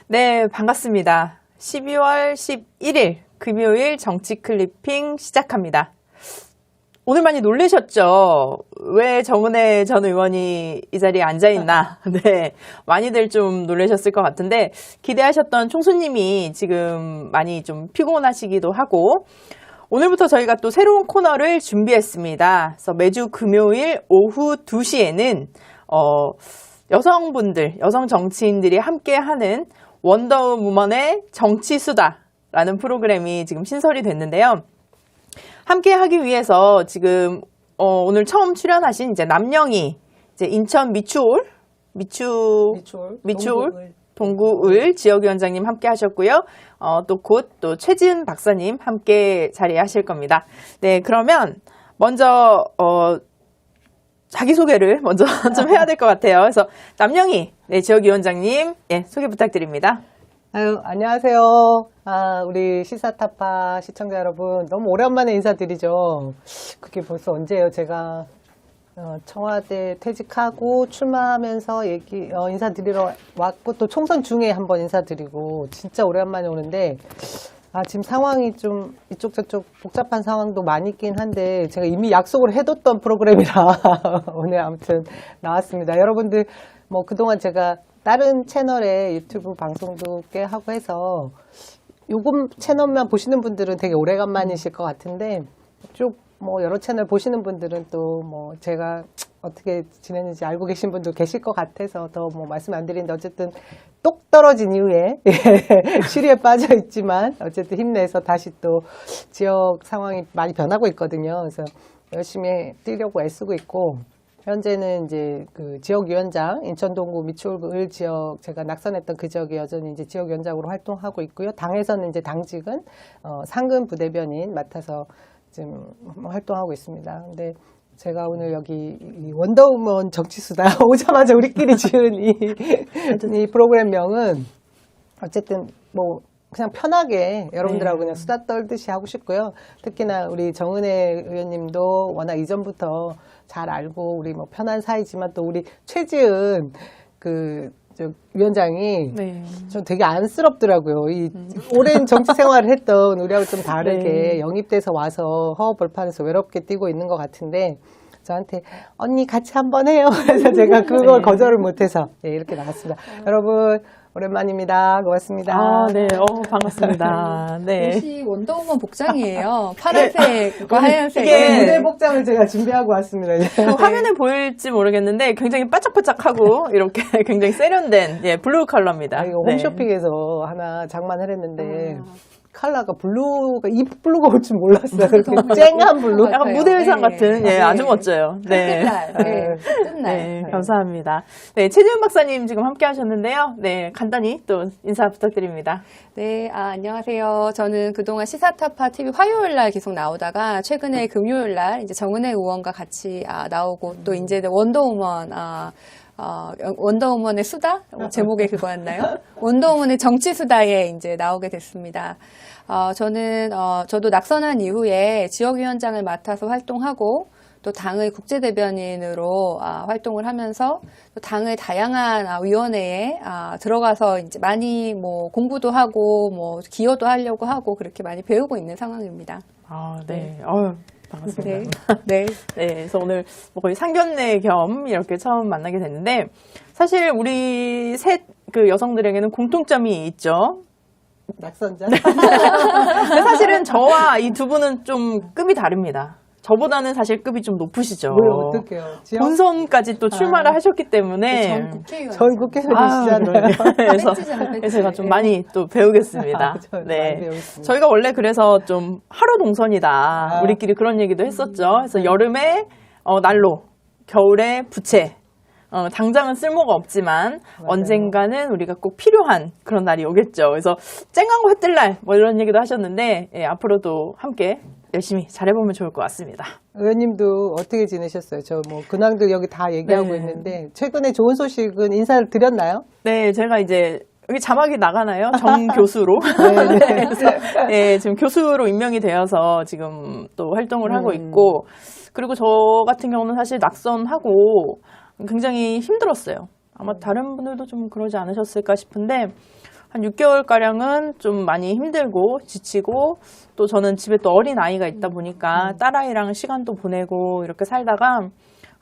네, 반갑습니다. 12월 11일 금요일 정치 클리핑 시작합니다. 오늘 많이 놀라셨죠? 왜 정은혜 전 의원이 이 자리에 앉아있나? 네, 많이들 좀 놀라셨을 것 같은데 기대하셨던 총수님이 지금 많이 좀 피곤하시기도 하고 오늘부터 저희가 또 새로운 코너를 준비했습니다. 그래서 매주 금요일 오후 2시에는 여성분들, 여성 정치인들이 함께하는 원더우먼의 정치수다라는 프로그램이 지금 신설이 됐는데요. 함께 하기 위해서 지금 오늘 처음 출연하신 이제 남영희 이제 인천 미추홀 동구을 지역위원장님 함께 하셨고요. 또 곧 또 최지은 박사님 함께 자리하실 겁니다. 네, 그러면 먼저 자기소개를 먼저 좀 해야 될 것 같아요. 그래서 남영희 네, 지역위원장님 소개 부탁드립니다. 안녕하세요. 우리 시사타파 시청자 여러분, 너무 오랜만에 인사드리죠. 그게 벌써 언제예요? 제가 청와대 퇴직하고 출마하면서 인사드리러 왔고, 또 총선 중에 한번 인사드리고, 진짜 오랜만에 오는데, 지금 상황이 좀 이쪽 저쪽 복잡한 상황도 많이 있긴 한데, 제가 이미 약속을 해뒀던 프로그램이라 오늘 아무튼 나왔습니다. 여러분들, 그동안 제가 다른 채널에 유튜브 방송도 꽤 하고 해서 요금 채널만 보시는 분들은 되게 오래간만이실 것 같은데 쭉 여러 채널 보시는 분들은 또 제가 어떻게 지냈는지 알고 계신 분도 계실 것 같아서 더 말씀 안 드리는데 어쨌든 똑 떨어진 이후에 시리에 빠져 있지만 어쨌든 힘내서 다시 또 지역 상황이 많이 변하고 있거든요. 그래서 열심히 뛰려고 애쓰고 있고 현재는 이제 그 지역위원장, 인천 동구 미추홀 지역, 제가 낙선했던 그 지역에 여전히 이제 지역위원장으로 활동하고 있고요. 당에서는 이제 당직은 상근 부대변인 맡아서 지금 활동하고 있습니다. 근데 제가 오늘 여기 이 원더우먼 정치수다 오자마자 우리끼리 지은 이 프로그램명은 어쨌든 그냥 편하게 여러분들하고 그냥 수다 떨듯이 하고 싶고요. 특히나 우리 정은혜 의원님도 워낙 이전부터 잘 알고 우리 편한 사이지만 또 우리 최지은 위원장이 좀 되게 안쓰럽더라고요. 이 오랜 정치 생활을 했던 우리하고 좀 다르게 영입돼서 와서 허허벌판에서 외롭게 뛰고 있는 것 같은데 저한테 언니 같이 한번 해요. 그래서 제가 그걸 거절을 못해서 이렇게 나왔습니다. 여러분 오랜만입니다. 고맙습니다. 네, 반갑습니다. 네. 옷이 원더우먼 복장이에요. 파란색과 하얀색. 이게 모델 복장을 제가 준비하고 왔습니다. 화면에 보일지 모르겠는데 굉장히 반짝반짝하고 이렇게 굉장히 세련된 블루 컬러입니다. 이거 홈쇼핑에서 하나 장만을 했는데 컬러가 블루가 이 블루가 올 줄 몰랐어요. 그렇게 쨍한 블루. 약간 무대 의상 같은 아주 멋져요. 네. 끝날. 감사합니다. 네, 최지은 박사님 지금 함께 하셨는데요. 네, 간단히 또 인사 부탁드립니다. 네, 안녕하세요. 저는 그동안 시사타파 TV 화요일 날 계속 나오다가 최근에 금요일 날 이제 정은혜 의원과 같이 나오고 또 이제 원더우먼 원더우먼의 수다? 제목이 그거였나요? 원더우먼의 정치수다에 이제 나오게 됐습니다. 저도 낙선한 이후에 지역위원장을 맡아서 활동하고 또 당의 국제대변인으로 활동을 하면서 또 당의 다양한 위원회에 들어가서 이제 많이 공부도 하고 기여도 하려고 하고 그렇게 많이 배우고 있는 상황입니다. 네. 반갑습니다. 네. 그래서 오늘 거의 상견례 겸 이렇게 처음 만나게 됐는데 사실 우리 셋 여성들에게는 공통점이 있죠. 낙선자. 근데 사실은 저와 이 두 분은 좀 급이 다릅니다. 저보다는 사실 급이 좀 높으시죠. 어떡해요? 본선까지 또 출마를 하셨기 때문에 전 국회의원이시잖아요. 그래서 제가 좀 많이 또 배우겠습니다. 네. 저희가 원래 그래서 좀 하루 동선이다. 우리끼리 그런 얘기도 했었죠. 그래서 여름에 난로, 겨울에 부채. 당장은 쓸모가 없지만 언젠가는 우리가 꼭 필요한 그런 날이 오겠죠. 그래서 쨍하고 해뜰 날 이런 얘기도 하셨는데 앞으로도 함께 열심히 잘해보면 좋을 것 같습니다. 의원님도 어떻게 지내셨어요? 저 근황들 여기 다 얘기하고 있는데 최근에 좋은 소식은 인사를 드렸나요? 네, 제가 이제 여기 자막이 나가나요? 정 교수로. 그래서 지금 교수로 임명이 되어서 지금 또 활동을 하고 있고 그리고 저 같은 경우는 사실 낙선하고 굉장히 힘들었어요. 아마 다른 분들도 좀 그러지 않으셨을까 싶은데 한 6개월가량은 좀 많이 힘들고 지치고 또 저는 집에 또 어린 아이가 있다 보니까 딸아이랑 시간도 보내고 이렇게 살다가 한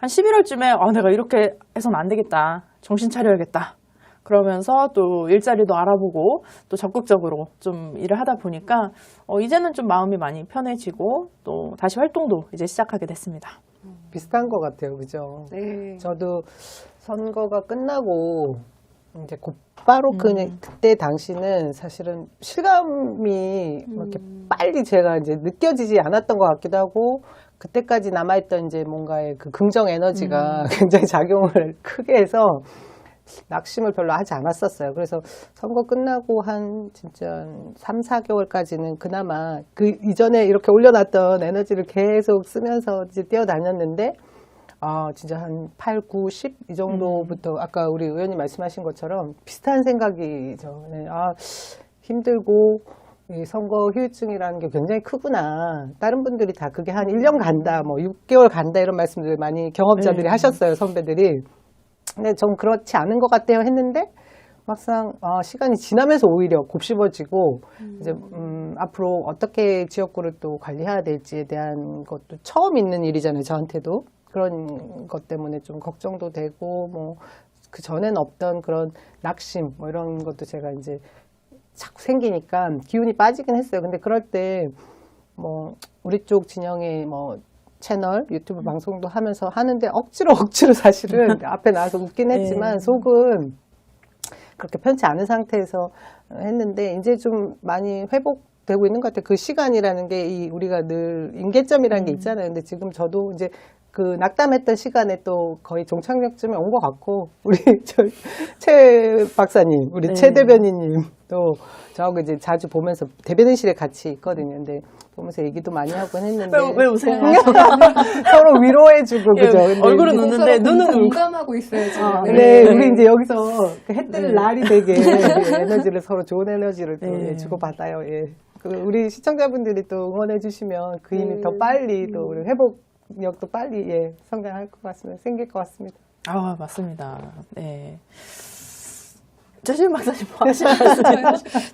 11월쯤에 내가 이렇게 해서는 안 되겠다. 정신 차려야겠다. 그러면서 또 일자리도 알아보고 또 적극적으로 좀 일을 하다 보니까 이제는 좀 마음이 많이 편해지고 또 다시 활동도 이제 시작하게 됐습니다. 비슷한 것 같아요. 그죠? 네. 저도 선거가 끝나고 이제 곧바로 그때 당시는 사실은 실감이 이렇게 빨리 제가 이제 느껴지지 않았던 것 같기도 하고 그때까지 남아있던 이제 뭔가의 그 긍정 에너지가 굉장히 작용을 크게 해서 낙심을 별로 하지 않았었어요. 그래서 선거 끝나고 한 진짜 3, 4개월까지는 그나마 그 이전에 이렇게 올려놨던 에너지를 계속 쓰면서 이제 뛰어다녔는데 진짜 한 8, 9, 10 이 정도부터 아까 우리 의원님 말씀하신 것처럼 비슷한 생각이죠. 네, 힘들고 이 선거 후유증이라는 게 굉장히 크구나. 다른 분들이 다 그게 한 1년 간다, 뭐 6개월 간다 이런 말씀들 많이 경험자들이 하셨어요, 선배들이. 근데 전 그렇지 않은 것 같아요 했는데 막상 시간이 지나면서 오히려 곱씹어지고 이제 앞으로 어떻게 지역구를 또 관리해야 될지에 대한 것도 처음 있는 일이잖아요, 저한테도. 그런 것 때문에 좀 걱정도 되고 뭐 그 전에는 없던 그런 낙심 뭐 이런 것도 제가 이제 자꾸 생기니까 기운이 빠지긴 했어요. 근데 그럴 때 뭐 우리 쪽 진영의 뭐 채널 유튜브 방송도 하면서 하는데 억지로 사실은 앞에 나와서 웃긴 했지만 속은 그렇게 편치 않은 상태에서 했는데 이제 좀 많이 회복되고 있는 것 같아요. 그 시간이라는 게 우리가 늘 임계점이라는 게 있잖아요. 근데 지금 저도 이제 그 낙담했던 시간에 또 거의 종착역쯤에 온 것 같고 우리 최 박사님, 우리 최 대변인님 또 저하고 이제 자주 보면서 대변인실에 같이 있거든요. 근데 보면서 얘기도 많이 하곤 했는데 왜 웃어요? 서로 위로해주고 그죠? 얼굴은 웃는데 눈은 울고. 공감하고 있어요 지금. 네, 우리 이제 여기서 해 뜰 날이 되게 에너지를 서로 좋은 에너지를 또 주고받아요. 예. 우리 시청자분들이 또 응원해주시면 그 힘이 더 빨리 또 우리 회복력도 빨리 성장할 것 같습니다. 생길 것 같습니다. 맞습니다. 네. 최진 박사님 뭐 하시나요?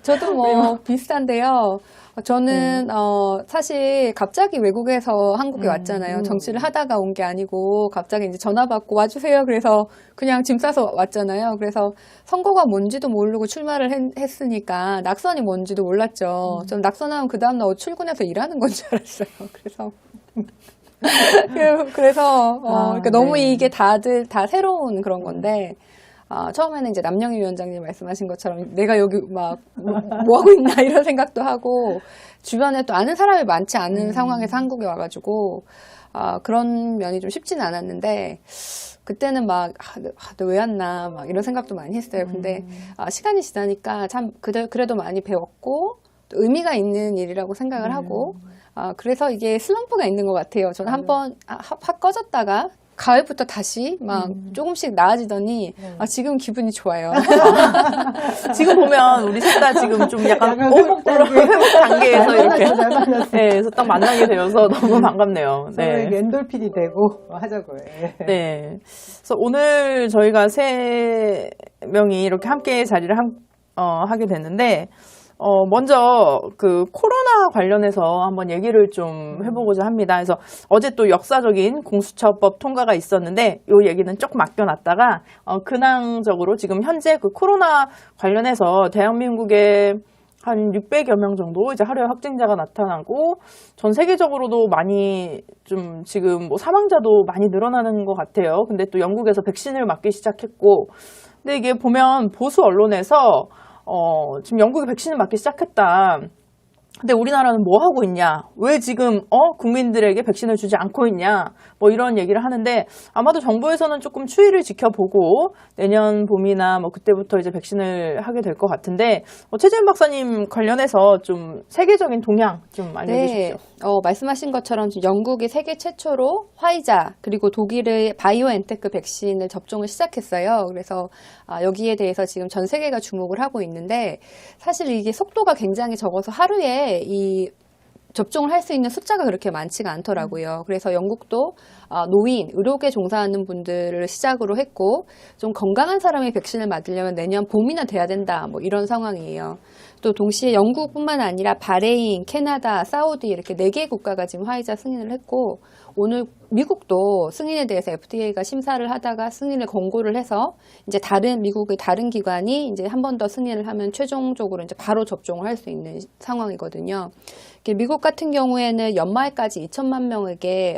저도 뭐 비슷한데요. 저는 사실 갑자기 외국에서 한국에 왔잖아요. 정치를 하다가 온 게 아니고 갑자기 이제 전화 받고 와주세요. 그래서 그냥 짐 싸서 왔잖아요. 그래서 선거가 뭔지도 모르고 출마를 했으니까 낙선이 뭔지도 몰랐죠. 전 낙선하면 그 다음날 출근해서 일하는 건 줄 알았어요. 그래서 그러니까 너무 이게 다들 다 새로운 그런 건데. 처음에는 이제 남영희 위원장님 말씀하신 것처럼 내가 여기 막 뭐 하고 있나 이런 생각도 하고 주변에 또 아는 사람이 많지 않은 상황에서 한국에 와가지고 그런 면이 좀 쉽지는 않았는데 그때는 막 너 왜 왔나 막 이런 생각도 많이 했어요. 근데 시간이 지나니까 참 그래도 많이 배웠고 또 의미가 있는 일이라고 생각을 하고 그래서 이게 슬럼프가 있는 것 같아요. 저는 한번 확 꺼졌다가 가을부터 다시 막 조금씩 나아지더니 지금 기분이 좋아요. 지금 보면 우리 셋 다 지금 좀 약간 회복 단계에서 이렇게 그래서 딱 만나게 되어서 너무 반갑네요. 서로 엔돌핀이 되고 하자고요. 네. 그래서 오늘 저희가 세 명이 이렇게 함께 자리를 하게 됐는데 먼저 그 코로나 관련해서 한번 얘기를 좀 해보고자 합니다. 그래서 어제 또 역사적인 공수처법 통과가 있었는데 이 얘기는 조금 아껴놨다가 근황적으로 지금 현재 그 코로나 관련해서 대한민국에 한 600여 명 정도 이제 하루에 확진자가 나타나고 전 세계적으로도 많이 좀 지금 뭐 사망자도 많이 늘어나는 것 같아요. 근데 또 영국에서 백신을 맞기 시작했고 근데 이게 보면 보수 언론에서 지금 영국이 백신을 맞기 시작했다. 근데 우리나라는 뭐 하고 있냐? 왜 지금 국민들에게 백신을 주지 않고 있냐? 뭐 이런 얘기를 하는데 아마도 정부에서는 조금 추이를 지켜보고 내년 봄이나 뭐 그때부터 이제 백신을 하게 될 것 같은데 최재현 박사님 관련해서 좀 세계적인 동향 좀 알려주십시오. 말씀하신 것처럼 영국이 세계 최초로 화이자 그리고 독일의 바이오엔테크 백신을 접종을 시작했어요. 그래서 여기에 대해서 지금 전 세계가 주목을 하고 있는데 사실 이게 속도가 굉장히 적어서 하루에 이 접종을 할 수 있는 숫자가 그렇게 많지가 않더라고요. 그래서 영국도 노인, 의료계 종사하는 분들을 시작으로 했고 좀 건강한 사람이 백신을 맞으려면 내년 봄이나 돼야 된다. 뭐 이런 상황이에요. 또 동시에 영국뿐만 아니라 바레인, 캐나다, 사우디 이렇게 4개의 국가가 지금 화이자 승인을 했고 오늘 미국도 승인에 대해서 FDA가 심사를 하다가 승인을 권고를 해서 이제 미국의 다른 기관이 이제 한 번 더 승인을 하면 최종적으로 이제 바로 접종을 할 수 있는 상황이거든요. 미국 같은 경우에는 연말까지 2천만 명에게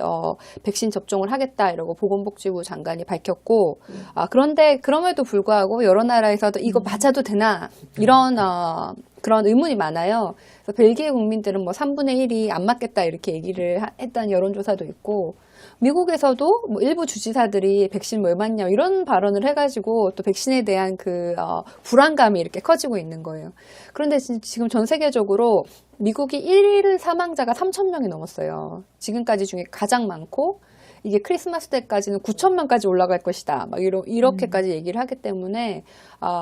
백신 접종을 하겠다 이러고 보건복지부 장관이 밝혔고 그런데 그럼에도 불구하고 여러 나라에서도 이거 맞아도 되나 이런 그런 의문이 많아요. 그래서 벨기에 국민들은 뭐 3분의 1이 안 맞겠다 이렇게 얘기를 했다는 여론조사도 있고 미국에서도 뭐 일부 주지사들이 백신 왜 맞냐 이런 발언을 해가지고 또 백신에 대한 그 불안감이 이렇게 커지고 있는 거예요. 그런데 지금 전 세계적으로 미국이 1일 사망자가 3,000명이 넘었어요. 지금까지 중에 가장 많고 이게 크리스마스 때까지는 9,000명까지 올라갈 것이다. 막 이렇게까지 얘기를 하기 때문에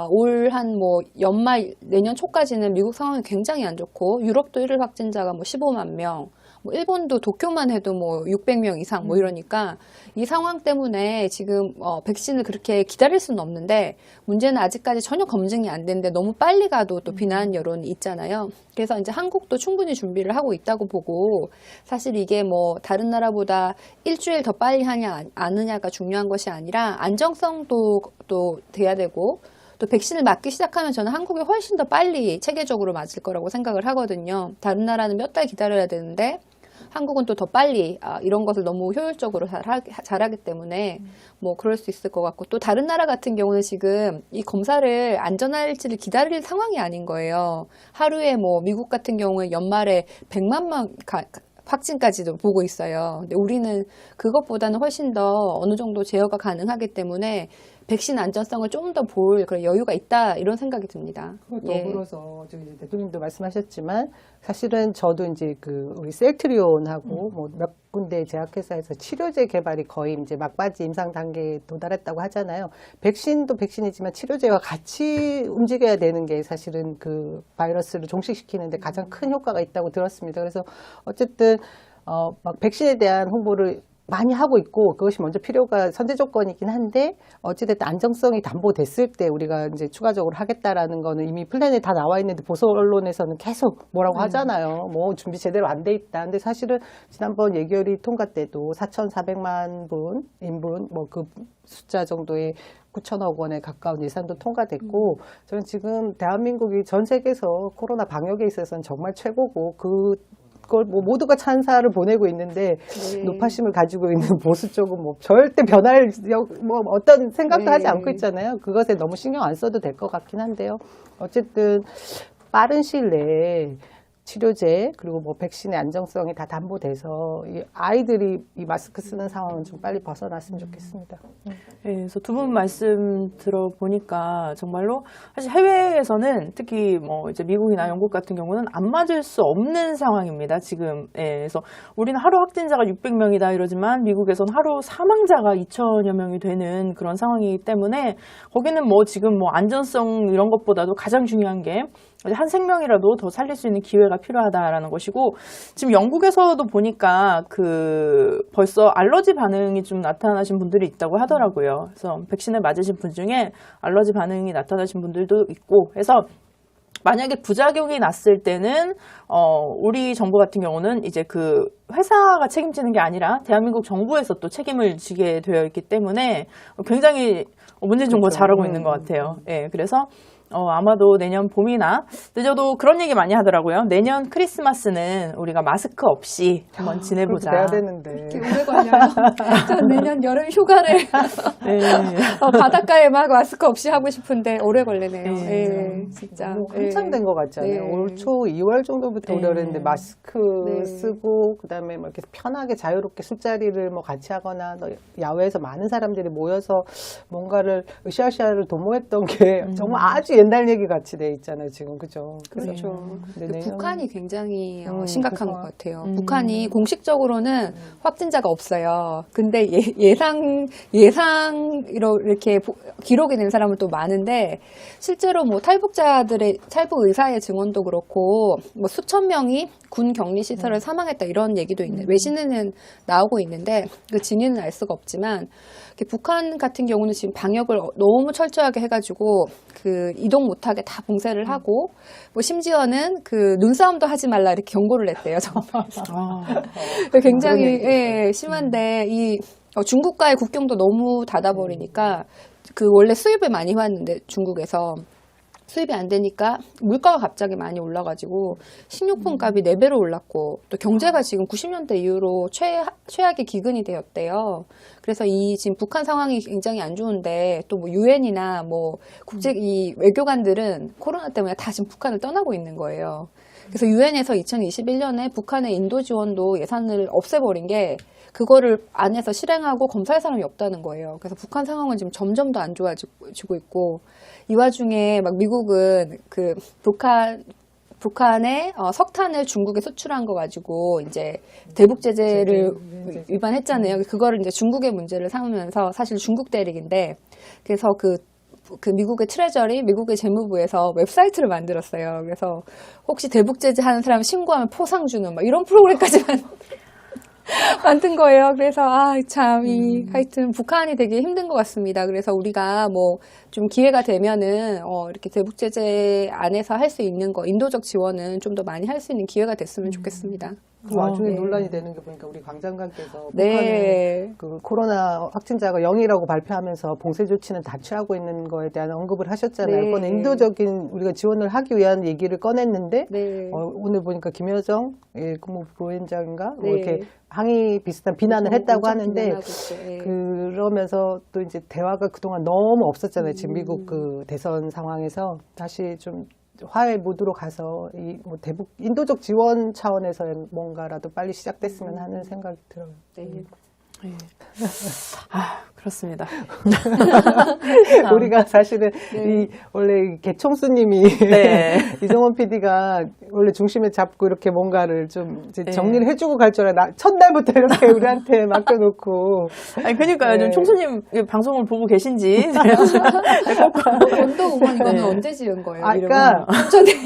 올 한 뭐 연말 내년 초까지는 미국 상황이 굉장히 안 좋고 유럽도 1일 확진자가 뭐 15만 명. 뭐 일본도 도쿄만 해도 뭐 600명 이상 뭐 이러니까 이 상황 때문에 지금 백신을 그렇게 기다릴 수는 없는데 문제는 아직까지 전혀 검증이 안 됐는데 너무 빨리 가도 또 비난 여론이 있잖아요. 그래서 이제 한국도 충분히 준비를 하고 있다고 보고 사실 이게 뭐 다른 나라보다 일주일 더 빨리 하냐 안 하냐가 중요한 것이 아니라 안정성도 또 돼야 되고 또 백신을 맞기 시작하면 저는 한국이 훨씬 더 빨리 체계적으로 맞을 거라고 생각을 하거든요. 다른 나라는 몇 달 기다려야 되는데 한국은 또 더 빨리 이런 것을 너무 효율적으로 잘하기 때문에 뭐 그럴 수 있을 것 같고 또 다른 나라 같은 경우는 지금 이 검사를 안전할지를 기다릴 상황이 아닌 거예요. 하루에 뭐 미국 같은 경우에 연말에 100만 명 확진까지도 보고 있어요. 근데 우리는 그것보다는 훨씬 더 어느 정도 제어가 가능하기 때문에 백신 안전성을 좀 더 볼 그런 여유가 있다 이런 생각이 듭니다. 더불어서 저희 대통령도 말씀하셨지만 사실은 저도 이제 그 우리 셀트리온하고 뭐 몇 군데 제약회사에서 치료제 개발이 거의 이제 막바지 임상 단계에 도달했다고 하잖아요. 백신도 백신이지만 치료제와 같이 움직여야 되는 게 사실은 그 바이러스를 종식시키는데 가장 큰 효과가 있다고 들었습니다. 그래서 어쨌든 막 백신에 대한 홍보를 많이 하고 있고 그것이 먼저 필요가 선제 조건이긴 한데 어찌됐든 안정성이 담보됐을 때 우리가 이제 추가적으로 하겠다라는 거는 이미 플랜에 다 나와 있는데 보수 언론에서는 계속 뭐라고 하잖아요. 뭐 준비 제대로 안 돼 있다. 근데 사실은 지난번 예결위 통과 때도 4,400만 인분 뭐 그 숫자 정도의 9천억 원에 가까운 예산도 통과됐고 저는 지금 대한민국이 전 세계에서 코로나 방역에 있어서는 정말 최고고 그걸 뭐 모두가 찬사를 보내고 있는데 노파심을 가지고 있는 보수 쪽은 뭐 절대 변할 뭐 어떤 생각도 하지 않고 있잖아요. 그것에 너무 신경 안 써도 될 것 같긴 한데요. 어쨌든 빠른 시일 내에 치료제 그리고 뭐 백신의 안정성이 다 담보돼서 이 아이들이 이 마스크 쓰는 상황은 좀 빨리 벗어났으면 좋겠습니다. 네, 그래서 두 분 말씀 들어보니까 정말로 사실 해외에서는 특히 뭐 이제 미국이나 영국 같은 경우는 안 맞을 수 없는 상황입니다. 지금. 예, 그래서 우리는 하루 확진자가 600명이다 이러지만 미국에서는 하루 사망자가 2천여 명이 되는 그런 상황이기 때문에 거기는 뭐 지금 뭐 안전성 이런 것보다도 가장 중요한 게 한 생명이라도 더 살릴 수 있는 기회가 필요하다라는 것이고 지금 영국에서도 보니까 그 벌써 알러지 반응이 좀 나타나신 분들이 있다고 하더라고요. 그래서 백신을 맞으신 분 중에 알러지 반응이 나타나신 분들도 있고 해서 만약에 부작용이 났을 때는 우리 정부 같은 경우는 이제 그 회사가 책임지는 게 아니라 대한민국 정부에서 또 책임을 지게 되어 있기 때문에 굉장히 문재인 정부가 잘하고 있는 것 같아요. 예, 그래서 아마도 내년 봄이나 늦어도 그런 얘기 많이 하더라고요. 내년 크리스마스는 우리가 마스크 없이 한번 지내보자. 그래야 되는데. 이렇게 오래 걸려요. 전 내년 여름 휴가를 네. 바닷가에 막 마스크 없이 하고 싶은데 오래 걸리네요. 네. 예, 진짜. 뭐 한참 된 것 같잖아요. 네. 올 초 2월 정도부터 네. 오려는데 마스크 네. 쓰고 그다음에 뭐 이렇게 편하게 자유롭게 술자리를 뭐 같이 하거나 야외에서 많은 사람들이 모여서 뭔가를 으쌰으쌰를 도모했던 게 정말 아주 옛날 얘기 같이 돼 있잖아요, 지금. 그죠? 그렇죠. 근데 근데 내년- 북한이 굉장히 심각한 그죠. 것 같아요. 북한이 공식적으로는 확진자가 없어요. 근데 예상 이렇게 기록이 된 사람은 또 많은데 실제로 뭐 탈북 의사의 증언도 그렇고 뭐 수천 명이 군 격리 시설을 사망했다 이런 얘기도 있네. 외신에는 나오고 있는데 그 진위는 알 수가 없지만 북한 같은 경우는 지금 방역을 너무 철저하게 해가지고 그 이동 못하게 다 봉쇄를 하고 뭐 심지어는 그 눈싸움도 하지 말라 이렇게 경고를 냈대요. 정부에서. 굉장히 예, 심한데 이 중국과의 국경도 너무 닫아버리니까 그 원래 수입을 많이 해왔는데 중국에서 수입이 안 되니까 물가가 갑자기 많이 올라가지고 식료품 값이 4배로 올랐고 또 경제가 지금 90년대 이후로 최악의 기근이 되었대요. 그래서 이 지금 북한 상황이 굉장히 안 좋은데 또 뭐 유엔이나 뭐 이 외교관들은 코로나 때문에 다 지금 북한을 떠나고 있는 거예요. 그래서 유엔에서 2021년에 북한의 인도 지원도 예산을 없애버린 게 그거를 안에서 실행하고 검사할 사람이 없다는 거예요. 그래서 북한 상황은 지금 점점 더 안 좋아지고 있고 이 와중에 막 미국은 그 북한의 석탄을 중국에 수출한 거 가지고 이제 대북 제재를 위반했잖아요. 그거를 이제 중국의 문제를 삼으면서 사실 중국 대립인데 그래서 그 미국의 트레저리, 미국의 재무부에서 웹사이트를 만들었어요. 그래서 혹시 대북 제재하는 사람 신고하면 포상 주는 막 이런 프로그램까지 만든 거예요. 그래서 하여튼 북한이 되게 힘든 것 같습니다. 그래서 우리가 뭐 좀 기회가 되면은 이렇게 대북 제재 안에서 할 수 있는 거 인도적 지원은 좀 더 많이 할 수 있는 기회가 됐으면 좋겠습니다. 그 와중에 네. 논란이 되는 게 보니까 우리 광 장관께서 네. 북한은 그 코로나 확진자가 0이라고 발표하면서 봉쇄 조치는 다 취하고 있는 거에 대한 언급을 하셨잖아요. 네. 그건 인도적인 우리가 지원을 하기 위한 얘기를 꺼냈는데 네. 오늘 보니까 김여정 국무부위원장인가 뭐 네. 이렇게 항의 비슷한 비난을 했다고 하는데 비난하고 있죠. 네. 그러면서 또 이제 대화가 그동안 너무 없었잖아요. 지금 미국 그 대선 상황에서 다시 좀 화해 모드로 가서 이 뭐 대북 인도적 지원 차원에서의 뭔가라도 빨리 시작됐으면 하는 생각이 들어요. 네. 그렇습니다. 우리가 사실은 네. 이 원래 개총수님이 네. 이정원 PD가 원래 중심에 잡고 이렇게 뭔가를 좀 이제 네. 정리를 해주고 갈 줄 알아. 첫날부터 이렇게 우리한테 맡겨놓고. 아니, 그러니까요. 네. 좀 총수님 이 방송을 보고 계신지. 원도 의원 이거는 네. 언제 지은 거예요? 아까 이름은?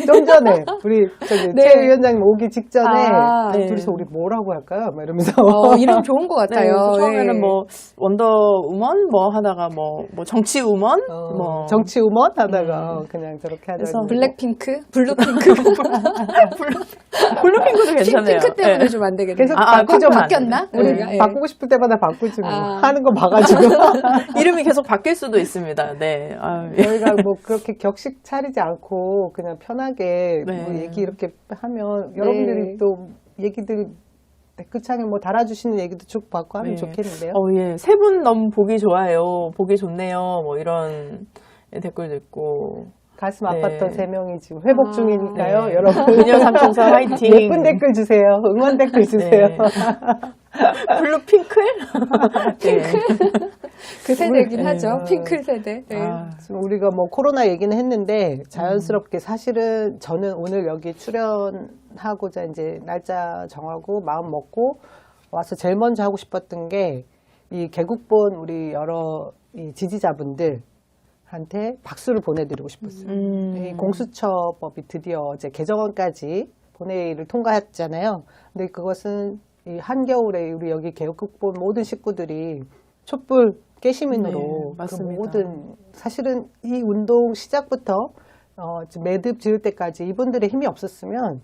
좀 전에 우리 저기 네. 최 위원장님 오기 직전에 네. 둘이서 우리 뭐라고 할까요? 막 이러면서 이름 좋은 것 네, 같아요. 처음에는 네. 뭐 원더우먼 뭐 하다가 뭐 정치 우먼 뭐 정치 우먼 하다가 그냥 저렇게 하다가 그래서 블랙핑크? 블루핑크? 블루핑크도 괜찮네요. 핑크 때문에 네. 좀 안 되겠네요. 계속 바꾸죠. 바뀌었나? 네. 우리가? 예. 바꾸고 싶을 때마다 바꾸지 뭐. 아. 하는 거 봐가지고 이름이 계속 바뀔 수도 있습니다. 네. 저희가 뭐 그렇게 격식 차리지 않고 그냥 편하게 네. 뭐 얘기 이렇게 하면 여러분들이 또 얘기들 댓글창에 뭐 달아주시는 얘기도 쭉 받고 하면 네. 좋겠는데요. 예. 세 분 너무 보기 좋아요. 보기 좋네요. 뭐 이런 댓글도 있고. 가슴 네. 아팠던 3명이 지금 회복 중이니까요. 네. 여러분 그녀 삼총사 화이팅. 예쁜 댓글 주세요. 응원 댓글 주세요. 네. 블루핑클? 네. 그 세대긴 네. 하죠. 핑클 세대. 네. 지금 우리가 뭐 코로나 얘기는 했는데 자연스럽게 사실은 저는 오늘 여기 출연하고자 이제 날짜 정하고 마음 먹고 와서 제일 먼저 하고 싶었던 게 이 개국본 우리 여러 이 지지자분들한테 박수를 보내드리고 싶었어요. 이 공수처법이 드디어 어제 개정안까지 본회의를 통과했잖아요. 근데 그것은 이 한겨울에 우리 여기 개국본 모든 식구들이 촛불 깨시민으로 네, 그 맞습니다. 모든 사실은 이 운동 시작부터 매듭 지을 때까지 이분들의 힘이 없었으면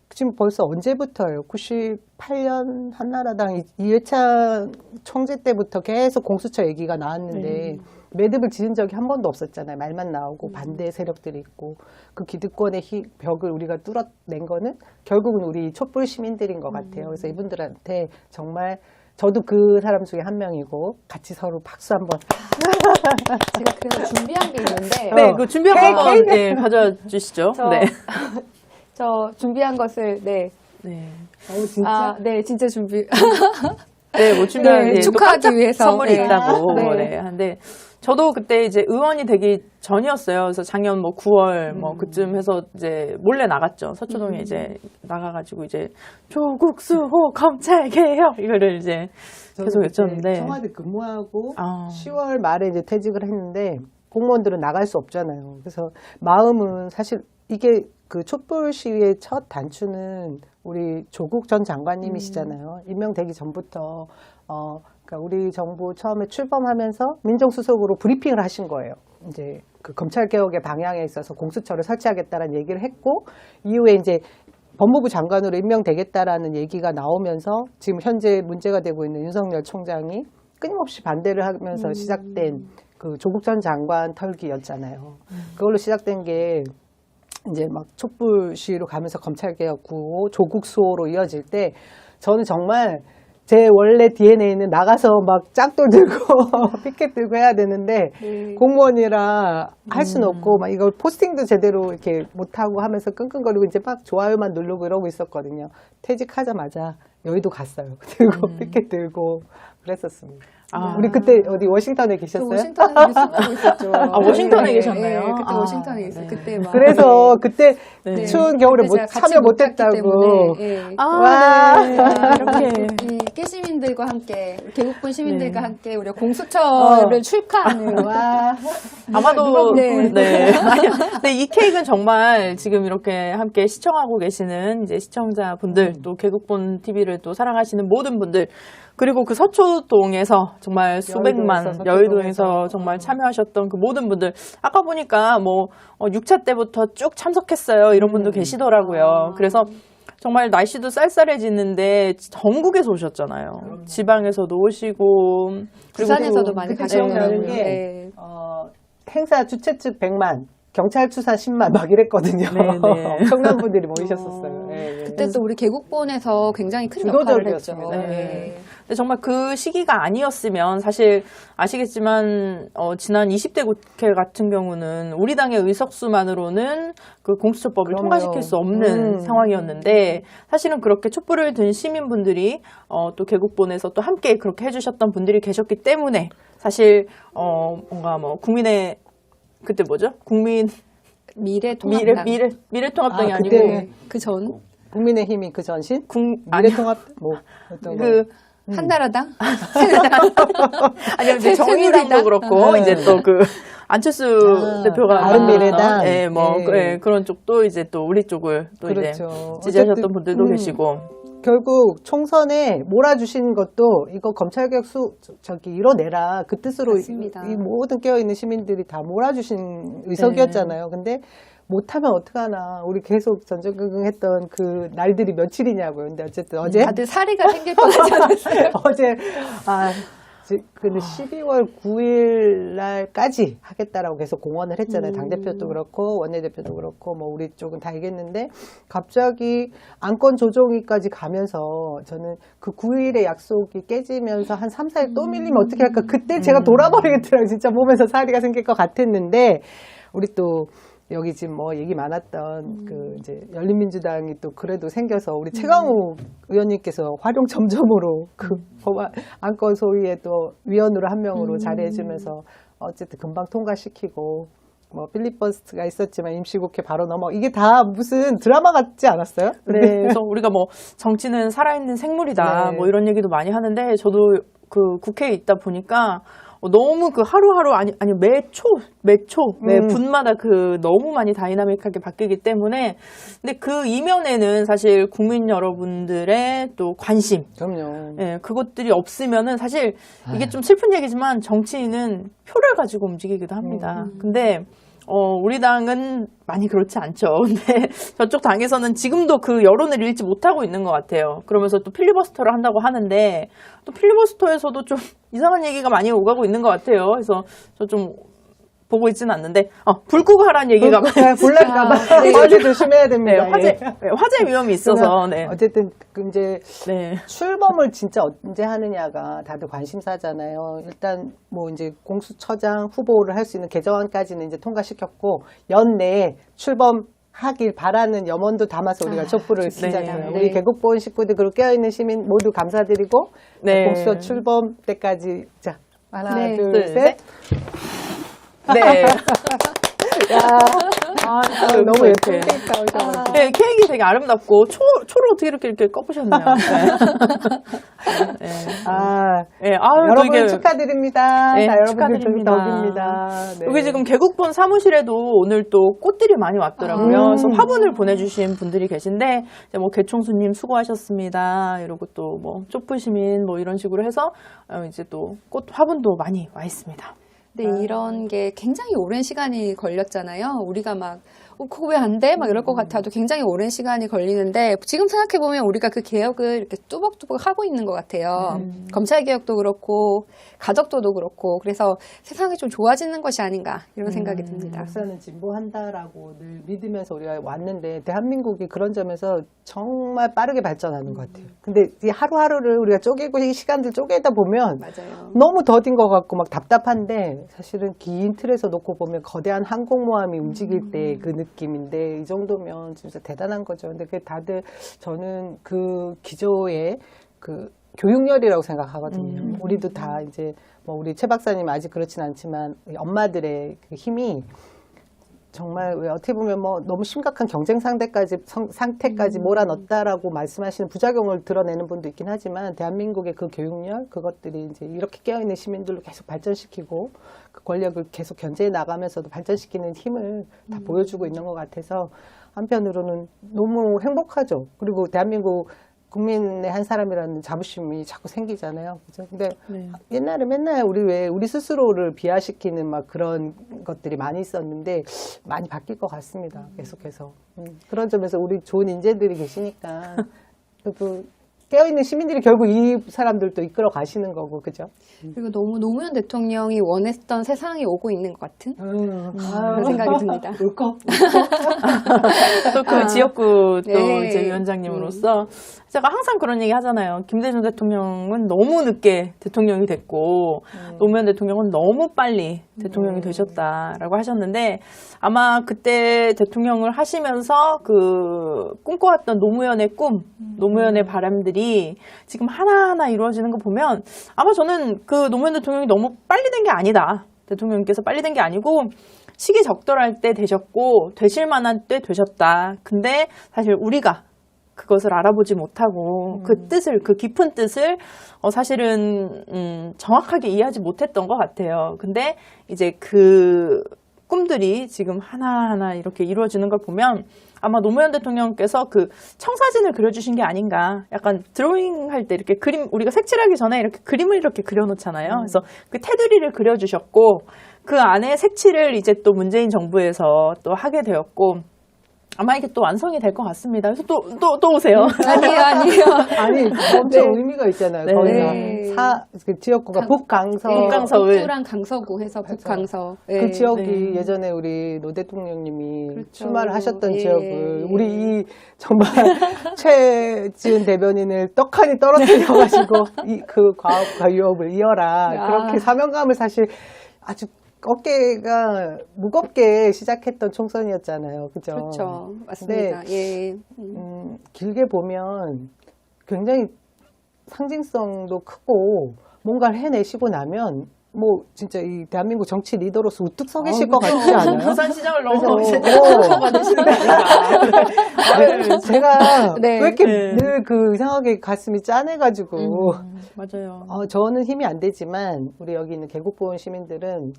지금 벌써 언제부터예요? 98년 한나라당 이회창 총재 때부터 계속 공수처 얘기가 나왔는데 매듭을 지은 적이 한 번도 없었잖아요. 말만 나오고 반대 세력들이 있고 그 기득권의 벽을 우리가 뚫어낸 거는 결국은 우리 촛불 시민들인 것 같아요. 그래서 이분들한테 정말 저도 그 사람 중에 한 명이고 같이 서로 박수 한번. 제가 그래서 준비한 게 있는데 네, 그 준비한 거 한번 네, 가져와 주시죠. 네. 저 준비한 것을 네. 진짜? 네, 진짜 준비. 네, 뭐 준비한 네, 또 축하하기 깜짝 위해서. 선물이 네. 있다고. 네. 네. 근데 저도 그때 이제 의원이 되기 전이었어요. 그래서 작년 뭐 9월 뭐 그쯤 해서 이제 몰래 나갔죠. 서초동에 이제 나가가지고 이제 조국 수호 검찰 개혁 이거를 이제 계속 외쳤는데 청와대 근무하고 아. 10월 말에 이제 퇴직을 했는데 공무원들은 나갈 수 없잖아요. 그래서 마음은 사실 이게 그 촛불 시위의 첫 단추는 우리 조국 전 장관님이시잖아요. 임명되기 전부터 그러니까 우리 정부 처음에 출범하면서 민정수석으로 브리핑을 하신 거예요. 이제 그 검찰 개혁의 방향에 있어서 공수처를 설치하겠다라는 얘기를 했고 이후에 이제 법무부 장관으로 임명되겠다라는 얘기가 나오면서 지금 현재 문제가 되고 있는 윤석열 총장이 끊임없이 반대를 하면서 시작된 그 조국 전 장관 털기였잖아요. 그걸로 시작된 게 이제 막 촛불 시위로 가면서 검찰개혁 구호, 조국 수호로 이어질 때 저는 정말 제 원래 DNA는 나가서 막 짝돌 들고 피켓 들고 해야 되는데 공무원이라 할 수는 없고 막 이걸 포스팅도 제대로 이렇게 못하고 하면서 끙끙거리고 이제 막 좋아요만 누르고 이러고 있었거든요. 퇴직하자마자 여의도 갔어요. 들고 피켓 들고 그랬었습니다. 아. 우리 그때 어디 워싱턴에 저 계셨어요? 워싱턴에 뉴스하고 있었죠. 아, 워싱턴에 계셨나요? 그때 아, 워싱턴에 있어요. 네. 그때 막. 그래서 그때 네. 추운 겨울에 그때 못 제가 같이 참여 못했기 못했다고. 때문에, 예. 아, 네. 이렇게 깨시민들과 함께, 개국군 시민들과 함께 우리가 공수처를 출카하는. 와. 아마도 네. 네. 아니요. 근데 이 케이크는 정말 지금 이렇게 함께 시청하고 계시는 이제 시청자분들 또 개국본 TV를 또 사랑하시는 모든 분들 그리고 그 서초동에서 정말 수백만 서초동에서. 여의도에서 정말 참여하셨던 그 모든 분들 아까 보니까 뭐 6차 때부터 쭉 참석했어요 이런 분도 계시더라고요. 그래서 정말 날씨도 쌀쌀해지는데 전국에서 오셨잖아요. 지방에서도 오시고 그리고 부산에서도 또 많이 그때 가시는 기억나는 게 행사 주최 측 100만 경찰 추산 10만 막 이랬거든요. 네. 엄청난 분들이 모이셨었어요. 네. 그때 또 우리 개국본에서 굉장히 큰 역할을 했죠. 주도적이었습니다. 네. 근데 정말 그 시기가 아니었으면 사실 아시겠지만 지난 20대 국회 같은 경우는 우리 당의 의석수만으로는 그 공수처법을 그럼요. 통과시킬 수 없는 상황이었는데 사실은 그렇게 촛불을 든 시민분들이 또 개국본에서 또 함께 그렇게 해주셨던 분들이 계셨기 때문에 사실 뭔가 뭐 국민의 그때 뭐죠? 미래통합당. 미래통합당이 아, 아니고 그때는 그 전, 국민의힘이 그 전신 아니 미래통합 뭐 어떤 거 그 한나라당? 아니요 이제 정의당도 새누리당? 그렇고 이제 또 그 안철수 대표가 바른미래당. 예, 뭐 네. 그런 쪽도 이제 또 우리 쪽을 또 그렇죠. 이제 지지하셨던 어쨌든, 분들도 계시고 결국 총선에 몰아주신 것도 이거 검찰개혁 이뤄내라 그 뜻으로 맞습니다. 이 모든 깨어있는 시민들이 다 몰아주신 의석이었잖아요. 근데 못하면 어떡하나 우리 계속 전전긍긍했던 그 날들이 며칠이냐고요. 근데 어쨌든 어제 다들 사리가 생길 뻔하지 않았어요? 어제 근데 12월 9일 날까지 하겠다라고 계속 공언을 했잖아요. 당대표도 그렇고 원내대표도 그렇고 뭐 우리 쪽은 다 얘기했는데 갑자기 안건 조정위까지 가면서 저는 그 9일의 약속이 깨지면서 한 3, 4일 또 밀리면 어떻게 할까 그때 제가 돌아버리겠더라고요. 진짜 몸에서 사리가 생길 것 같았는데 우리 또 여기 지금 뭐 얘기 많았던 그 이제 열린민주당이 또 그래도 생겨서 우리 최강욱 의원님께서 활용 점점으로 그 법안 안건 소위에 또 위원으로 한 명으로 자리해주면서 어쨌든 금방 통과시키고 뭐 필리버스트가 있었지만 임시국회 바로 넘어 이게 다 무슨 드라마 같지 않았어요? 네. 그래서 우리가 뭐 정치는 살아있는 생물이다 네. 뭐 이런 얘기도 많이 하는데 저도 그 국회에 있다 보니까 너무 그 하루하루 아니 매 분마다 그 너무 많이 다이나믹하게 바뀌기 때문에 근데 그 이면에는 사실 국민 여러분들의 또 관심 그럼요. 예, 그것들이 없으면은 사실 이게 좀 슬픈 얘기지만 정치인은 표를 가지고 움직이기도 합니다. 근데 우리 당은 많이 그렇지 않죠. 근데 저쪽 당에서는 지금도 그 여론을 잃지 못하고 있는 것 같아요. 그러면서 또 필리버스터를 한다고 하는데 또 필리버스터에서도 좀 이상한 얘기가 많이 오가고 있는 것 같아요. 그래서 저 좀 보고 있지는 않는데 불 끄고 하라는 얘기가 볼랄까봐 어제 조심해야 됩니다. 화재 위험이 있어서 네. 어쨌든 이제 네. 출범을 진짜 언제 하느냐가 다들 관심사잖아요. 일단 뭐 이제 공수처장 후보를 할 수 있는 개정안까지는 이제 통과시켰고 연내에 출범하길 바라는 염원도 담아서 우리가 촛불을 켜잖아요. 네. 우리 개국본 식구들 그리고 깨어있는 시민 모두 감사드리고 네. 공수처 출범 때까지 자 하나 네. 둘 둘, 셋. 셋. 네. 야, 너무 이렇게. 예쁜 케이크 나오셔가지고. 네, 케이크 되게 아름답고 초를 어떻게 이렇게 꺾으셨나요? 네. 네. 네, 아유, 또 여러분 이게 축하드립니다. 네, 자, 여러분들 축하드립니다. 덕입니다. 네. 여기 지금 개국본 사무실에도 오늘 또 꽃들이 많이 왔더라고요. 그래서 화분을 보내주신 분들이 계신데, 이제 뭐 개총수님 수고하셨습니다. 이러고 또 뭐 쪽부시민 뭐 이런 식으로 해서 이제 또 꽃 화분도 많이 와 있습니다. 근데 이런 게 굉장히 오랜 시간이 걸렸잖아요. 우리가 막 그거 왜 안 돼? 막 이럴 것 같아도 굉장히 오랜 시간이 걸리는데 지금 생각해보면 우리가 그 개혁을 이렇게 뚜벅뚜벅 하고 있는 것 같아요. 검찰 개혁도 그렇고 가덕도도 그렇고 그래서 세상이 좀 좋아지는 것이 아닌가 이런 생각이 듭니다. 역사는 진보한다라고 늘 믿으면서 우리가 왔는데 대한민국이 그런 점에서 정말 빠르게 발전하는 것 같아요. 근데 이 하루하루를 우리가 쪼개고 이 시간들 쪼개다 보면 맞아요. 너무 더딘 것 같고 막 답답한데 사실은 긴 틀에서 놓고 보면 거대한 항공모함이 움직일 때 그 느낌인데 이 정도면 진짜 대단한 거죠. 근데 그게 다들 저는 그 기조의 그 교육열이라고 생각하거든요. 우리도 다 이제 뭐 우리 최 박사님 아직 그렇진 않지만 엄마들의 그 힘이 정말 왜 어떻게 보면 뭐 너무 심각한 경쟁 상태까지 몰아넣었다라고 말씀하시는 부작용을 드러내는 분도 있긴 하지만 대한민국의 그 교육열 그것들이 이제 이렇게 깨어있는 시민들로 계속 발전시키고 그 권력을 계속 견제해 나가면서도 발전시키는 힘을 다 보여주고 있는 것 같아서 한편으로는 너무 행복하죠. 그리고 대한민국 국민의 한 사람이라는 자부심이 자꾸 생기잖아요. 그죠? 근데 옛날에 맨날 우리 스스로를 비하시키는 막 그런 것들이 많이 있었는데 많이 바뀔 것 같습니다. 계속해서. 그런 점에서 우리 좋은 인재들이 계시니까 또 깨어있는 시민들이 결국 이 사람들도 이끌어 가시는 거고, 그죠? 그리고 너무 노무현 대통령이 원했던 세상이 오고 있는 것 같은 그런 생각이 듭니다. 울컥. 또 그 지역구 또 네. 이제 위원장님으로서 제가 항상 그런 얘기 하잖아요. 김대중 대통령은 너무 늦게 대통령이 됐고 노무현 대통령은 너무 빨리 대통령이 되셨다라고 하셨는데 아마 그때 대통령을 하시면서 그 꿈꿔왔던 노무현의 꿈, 노무현의 바람들이 지금 하나하나 이루어지는 거 보면 아마 저는 그 노무현 대통령이 너무 빨리 된 게 아니다. 대통령께서 빨리 된 게 아니고 시기 적절할 때 되셨고 되실 만한 때 되셨다. 근데 사실 우리가 그것을 알아보지 못하고 그 뜻을, 그 깊은 뜻을 사실은 정확하게 이해하지 못했던 것 같아요. 근데 이제 그 꿈들이 지금 하나하나 이렇게 이루어지는 걸 보면 아마 노무현 대통령께서 그 청사진을 그려주신 게 아닌가. 약간 드로잉 할 때 이렇게 그림, 우리가 색칠하기 전에 이렇게 그림을 이렇게 그려놓잖아요. 그래서 그 테두리를 그려주셨고 그 안에 색칠을 이제 또 문재인 정부에서 또 하게 되었고 아마 이게 또 완성이 될 것 같습니다. 그래서 또 오세요. 아니에요. 아니, 엄청 의미가 있잖아요. 네. 거기가 그 지역구가 북강서. 북강서을. 북부랑 강서구 해서 북강서. 그 네. 지역이 예전에 우리 노 대통령님이 그렇죠. 출마를 하셨던 예. 지역을 우리 이 정말 최지은 대변인을 떡하니 떨어뜨려가지고 그 과업과 유업을 이어라. 아. 그렇게 사명감을 사실 아주 어깨가 무겁게 시작했던 총선이었잖아요. 그죠? 그렇죠. 맞습니다. 예. 길게 보면 굉장히 상징성도 크고 뭔가를 해내시고 나면 뭐 진짜 이 대한민국 정치 리더로서 우뚝 서 계실 것 같지 않아요? 부산시장을 그래서, 너무 받으시는 거 아닌가. 제가 네. 왜 이렇게 네. 늘 그 이상하게 가슴이 짠해가지고 맞아요. 저는 힘이 안 되지만 우리 여기 있는 개국보원 시민들은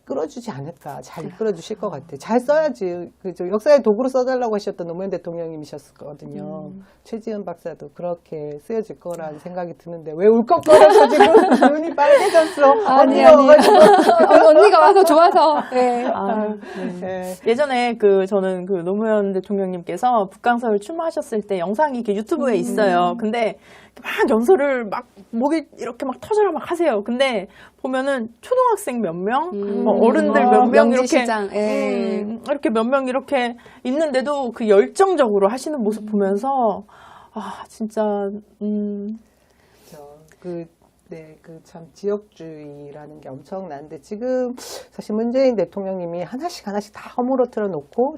끌어주지 않을까. 잘 이끌어주실 것 같아요. 잘 써야지. 그죠? 역사의 도구로 써달라고 하셨던 노무현 대통령님이셨거든요. 최지은 박사도 그렇게 쓰여질 거라는 생각이 드는데 왜 울컥거려서 지금 눈이 빨개졌어. 언니가 와가지고. 언니가 와서 좋아서. 네. 네. 예전에 저는 그 노무현 대통령님께서 북강서를 출마하셨을 때 영상이 이렇게 유튜브에 있어요. 근데 막 연설을 막 목이 이렇게 막 터져라 막 하세요. 근데 보면은 초등학생 몇 명, 뭐 어른들 몇 명 이렇게 명지시장. 예. 이렇게 몇 명 이렇게 있는데도 그 열정적으로 하시는 모습 보면서 아 진짜 네, 그 참 지역주의라는 게 엄청난데 지금 사실 문재인 대통령님이 하나씩 다 허물어뜨려 놓고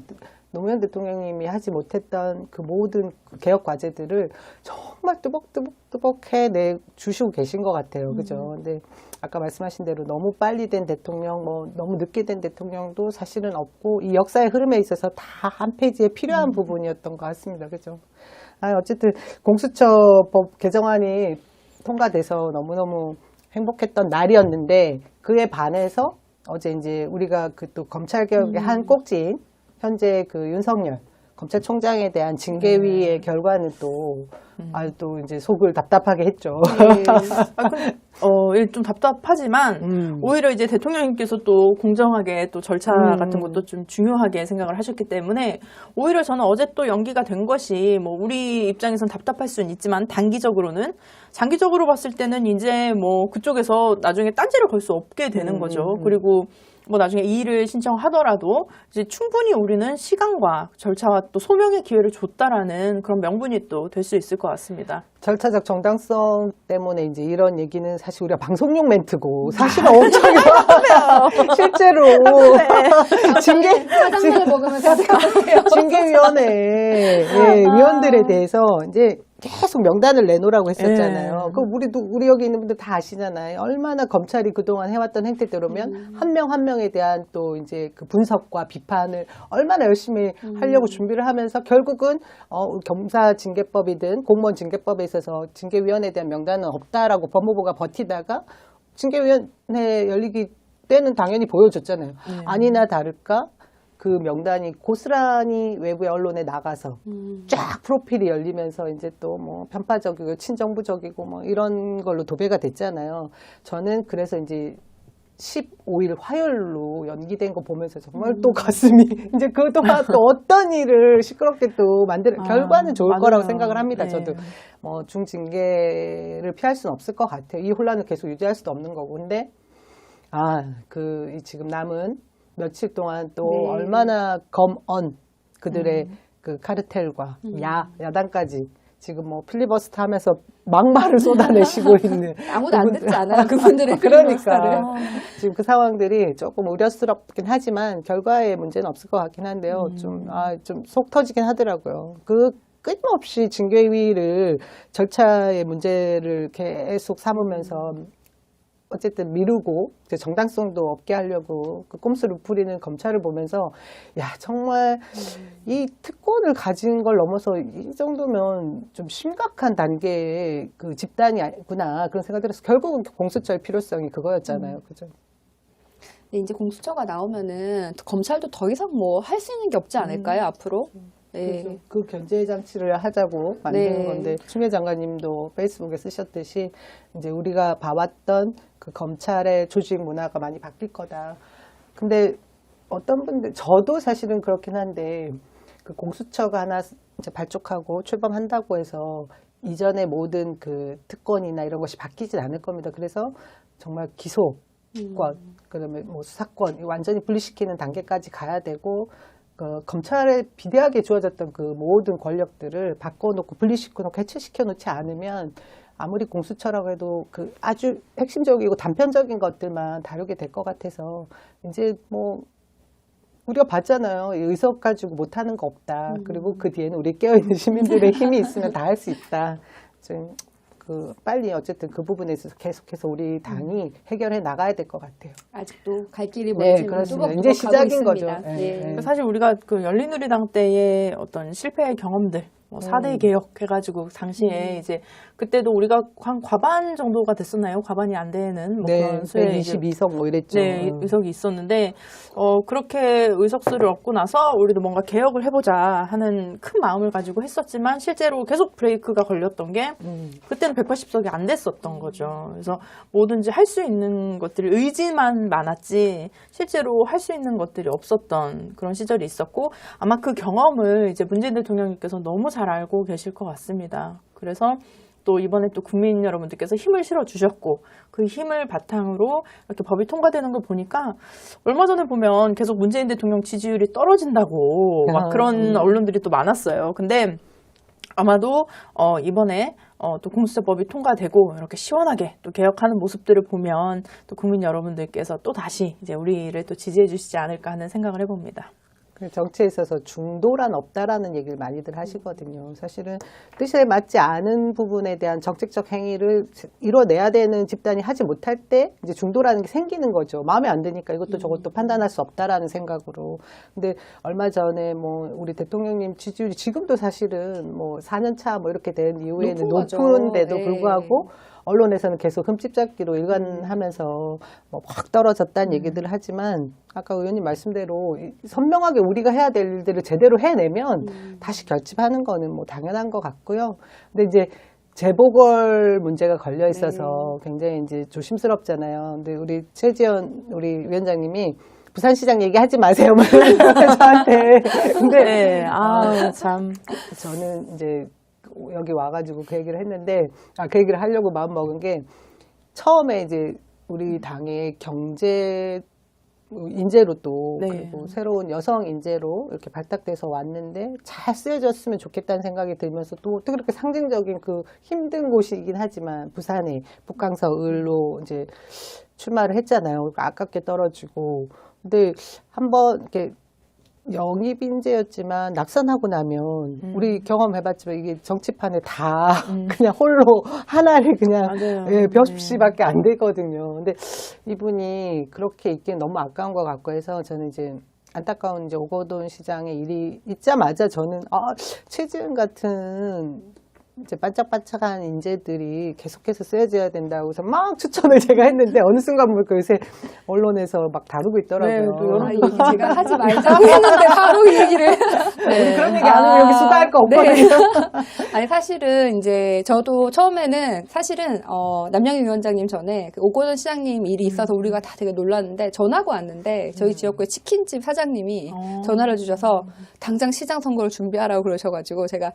노무현 대통령님이 하지 못했던 그 모든 그 개혁 과제들을 정말 뚜벅뚜벅 해내 주시고 계신 것 같아요. 그죠? 근데 아까 말씀하신 대로 너무 빨리 된 대통령, 뭐 너무 늦게 된 대통령도 사실은 없고 이 역사의 흐름에 있어서 다 한 페이지에 필요한 부분이었던 것 같습니다. 그죠? 어쨌든 공수처법 개정안이 통과돼서 너무너무 행복했던 날이었는데 그에 반해서 어제 이제 우리가 그 또 검찰개혁의 한 꼭지인 현재 그 윤석열 검찰총장에 대한 징계위의 결과는 또 또 이제 속을 답답하게 했죠. 근데, 좀 답답하지만, 오히려 이제 대통령님께서 또 공정하게 또 절차 같은 것도 좀 중요하게 생각을 하셨기 때문에, 오히려 저는 어제 또 연기가 된 것이, 뭐, 우리 입장에선 답답할 수는 있지만, 단기적으로는, 장기적으로 봤을 때는 이제 뭐, 그쪽에서 나중에 딴지를 걸 수 없게 되는 거죠. 그리고, 뭐 나중에 이의를 신청하더라도 이제 충분히 우리는 시간과 절차와 또 소명의 기회를 줬다라는 그런 명분이 또 될 수 있을 것 같습니다. 절차적 정당성 때문에 이제 이런 얘기는 사실 우리가 방송용 멘트고 사실은 엄청 실제로 짜장면을 먹으면서 해야 될 것 같아요. 징계위원회 위원들에 대해서 이제 계속 명단을 내놓으라고 했었잖아요. 그 우리 여기 있는 분들 다 아시잖아요. 얼마나 검찰이 그동안 해왔던 행태대로면 한 명 한 명에 대한 또 이제 그 분석과 비판을 얼마나 열심히 하려고 준비를 하면서 결국은 검사징계법이든 공무원 징계법에 있어서 징계위원회에 대한 명단은 없다라고 법무부가 버티다가 징계위원회 열리기 때는 당연히 보여줬잖아요. 아니나 다를까 그 명단이 고스란히 외부의 언론에 나가서 쫙 프로필이 열리면서 이제 또 뭐 편파적이고 친정부적이고 뭐 이런 걸로 도배가 됐잖아요. 저는 그래서 이제 15일 화요일로 연기된 거 보면서 정말 또 가슴이 이제 그동안 또 어떤 일을 시끄럽게 또 결과는 좋을 맞아요. 거라고 생각을 합니다. 네. 저도 뭐 중징계를 피할 수는 없을 것 같아요. 이 혼란을 계속 유지할 수도 없는 거고. 근데 지금 남은 며칠 동안 또 네. 얼마나 검언 그들의 그 카르텔과 야당까지 지금 뭐 필리버스터 하면서 막말을 쏟아내시고 있는 아무도 안 듣지 않아요. 그분들의 그러니까 지금 그 상황들이 조금 우려스럽긴 하지만 결과에 문제는 없을 것 같긴 한데요. 좀 속 터지긴 하더라고요. 그 끊임없이 징계위를 절차의 문제를 계속 삼으면서 어쨌든 미루고 이제 정당성도 없게 하려고 그 꼼수를 부리는 검찰을 보면서 야 정말 이 특권을 가진 걸 넘어서 이 정도면 좀 심각한 단계의 그 집단이구나 그런 생각이 들어서 결국은 공수처의 필요성이 그거였잖아요. 그죠? 네, 이제 공수처가 나오면은 검찰도 더 이상 뭐 할 수 있는 게 없지 않을까요, 앞으로? 네. 그래서 그 견제 장치를 하자고 만드는 네. 건데 추미애 장관님도 페이스북에 쓰셨듯이 이제 우리가 봐왔던 그 검찰의 조직 문화가 많이 바뀔 거다. 근데 어떤 분들 저도 사실은 그렇긴 한데 그 공수처가 하나 이제 발족하고 출범한다고 해서 이전의 모든 그 특권이나 이런 것이 바뀌진 않을 겁니다. 그래서 정말 기소권, 그다음에 뭐 수사권 완전히 분리시키는 단계까지 가야 되고. 검찰에 비대하게 주어졌던 그 모든 권력들을 바꿔놓고 분리시켜놓고 해체시켜놓지 않으면 아무리 공수처라고 해도 그 아주 핵심적이고 단편적인 것들만 다루게 될 것 같아서 이제 뭐 우리가 봤잖아요. 의석 가지고 못하는 거 없다. 그리고 그 뒤에는 우리 깨어있는 시민들의 힘이 있으면 다 할 수 있다. 좀 빨리 어쨌든 그 부분에 있어서 계속해서 우리 당이 해결해 나가야 될 것 같아요. 아직도 갈 길이 네, 멀지만 그렇습니다. 뚜벅뚜벅 이제 시작인 가고 거죠. 있습니다. 네, 네. 사실 우리가 그 열린우리당 때의 어떤 실패의 경험들, 뭐 4대 개혁 해가지고 당시에 이제 그때도 우리가 한 과반 정도가 됐었나요? 과반이 안 되는 뭐 네, 그런 수의 이제 122석 뭐 이랬죠. 네, 의석이 있었는데 그렇게 의석수를 얻고 나서 우리도 뭔가 개혁을 해보자 하는 큰 마음을 가지고 했었지만 실제로 계속 브레이크가 걸렸던 게 그때는 180석이 안 됐었던 거죠. 그래서 뭐든지 할 수 있는 것들이 의지만 많았지 실제로 할 수 있는 것들이 없었던 그런 시절이 있었고 아마 그 경험을 이제 문재인 대통령님께서 너무 잘 알고 계실 것 같습니다. 그래서 또 이번에 또 국민 여러분들께서 힘을 실어 주셨고 그 힘을 바탕으로 이렇게 법이 통과되는 걸 보니까 얼마 전에 보면 계속 문재인 대통령 지지율이 떨어진다고 막 그런 언론들이 또 많았어요. 근데 아마도 이번에 또 공수처법이 통과되고 이렇게 시원하게 또 개혁하는 모습들을 보면 또 국민 여러분들께서 또 다시 이제 우리를 또 지지해 주시지 않을까 하는 생각을 해봅니다. 정치에 있어서 중도란 없다라는 얘기를 많이들 하시거든요. 사실은 뜻에 맞지 않은 부분에 대한 정책적 행위를 이뤄내야 되는 집단이 하지 못할 때 이제 중도라는 게 생기는 거죠. 마음에 안 드니까 이것도 저것도 판단할 수 없다라는 생각으로. 근데 얼마 전에 뭐 우리 대통령님 지지율이 지금도 사실은 뭐 4년 차 뭐 이렇게 된 이후에는 높은데도 네. 불구하고 언론에서는 계속 흠집잡기로 일관하면서 뭐 확 떨어졌다는 얘기들을 하지만 아까 의원님 말씀대로 선명하게 우리가 해야 될 일들을 제대로 해내면 다시 결집하는 거는 뭐 당연한 것 같고요. 근데 이제 재보궐 문제가 걸려 있어서 굉장히 이제 조심스럽잖아요. 근데 우리 최지연 우리 위원장님이 부산시장 얘기하지 마세요. 뭐 저한테. 근데 네, 참. 저는 이제 여기 와가지고 그 얘기를 했는데, 그 얘기를 하려고 마음 먹은 게, 처음에 이제 우리 당의 경제 인재로 또, 네. 그리고 새로운 여성 인재로 이렇게 발탁돼서 왔는데, 잘 쓰여졌으면 좋겠다는 생각이 들면서 또 그렇게 상징적인 그 힘든 곳이긴 하지만, 부산에 북강서 을로 이제 출마를 했잖아요. 아깝게 떨어지고. 근데 한번 이렇게 영입 인재였지만 낙선하고 나면 우리 경험해봤지만 이게 정치판에 다 그냥 홀로 하나를 그냥 맞아요. 예, 벼십시밖에 안 되거든요. 근데 이분이 그렇게 있기엔 너무 아까운 것 같고 해서 저는 이제 안타까운 이제 오거돈 시장의 일이 있자마자 저는 최지은 같은 이제 반짝반짝한 인재들이 계속해서 쓰여져야 된다고 해서 막 추천을 제가 했는데 어느 순간 보니까 요새 언론에서 막 다루고 있더라고요. 네, 또 이 얘기 제가 하지 말자고 했는데 바로 이 얘기를. 네. 그런 얘기 안 하면 여기 수다할 거 없거든요. 네. 아니, 사실은 이제 저도 처음에는 사실은, 남양희 위원장님 전에 그 오거돈 시장님 일이 있어서 우리가 다 되게 놀랐는데 전화가 왔는데 저희 지역구의 치킨집 사장님이 전화를 주셔서 당장 시장 선거를 준비하라고 그러셔가지고 제가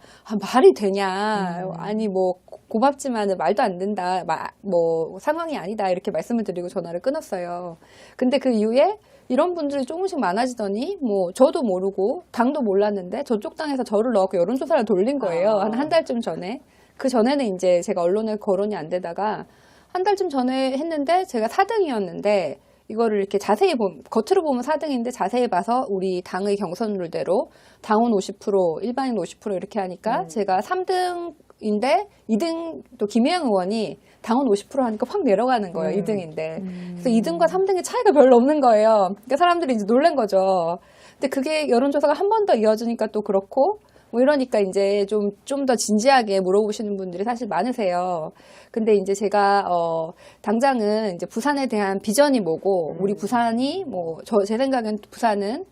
말이 되냐. 아니, 뭐, 고맙지만은 말도 안 된다. 뭐, 상황이 아니다. 이렇게 말씀을 드리고 전화를 끊었어요. 근데 그 이후에 이런 분들이 조금씩 많아지더니 뭐 저도 모르고 당도 몰랐는데 저쪽 당에서 저를 넣고 여론조사를 돌린 거예요. 한 달쯤 전에. 그 전에는 이제 제가 언론에 거론이 안 되다가 한 달쯤 전에 했는데 제가 4등이었는데 이거를 이렇게 자세히 겉으로 보면 4등인데 자세히 봐서 우리 당의 경선 룰대로 당원 50%, 일반인 50% 이렇게 하니까 제가 3등인데 2등 또 김혜영 의원이 당원 50% 하니까 확 내려가는 거예요. 2등인데. 그래서 2등과 3등의 차이가 별로 없는 거예요. 그러니까 사람들이 이제 놀란 거죠. 근데 그게 여론조사가 한 번 더 이어지니까 또 그렇고 뭐 이러니까 이제 좀 더 진지하게 물어보시는 분들이 사실 많으세요. 근데 이제 제가, 당장은 이제 부산에 대한 비전이 뭐고, 우리 부산이 제 생각엔 부산은,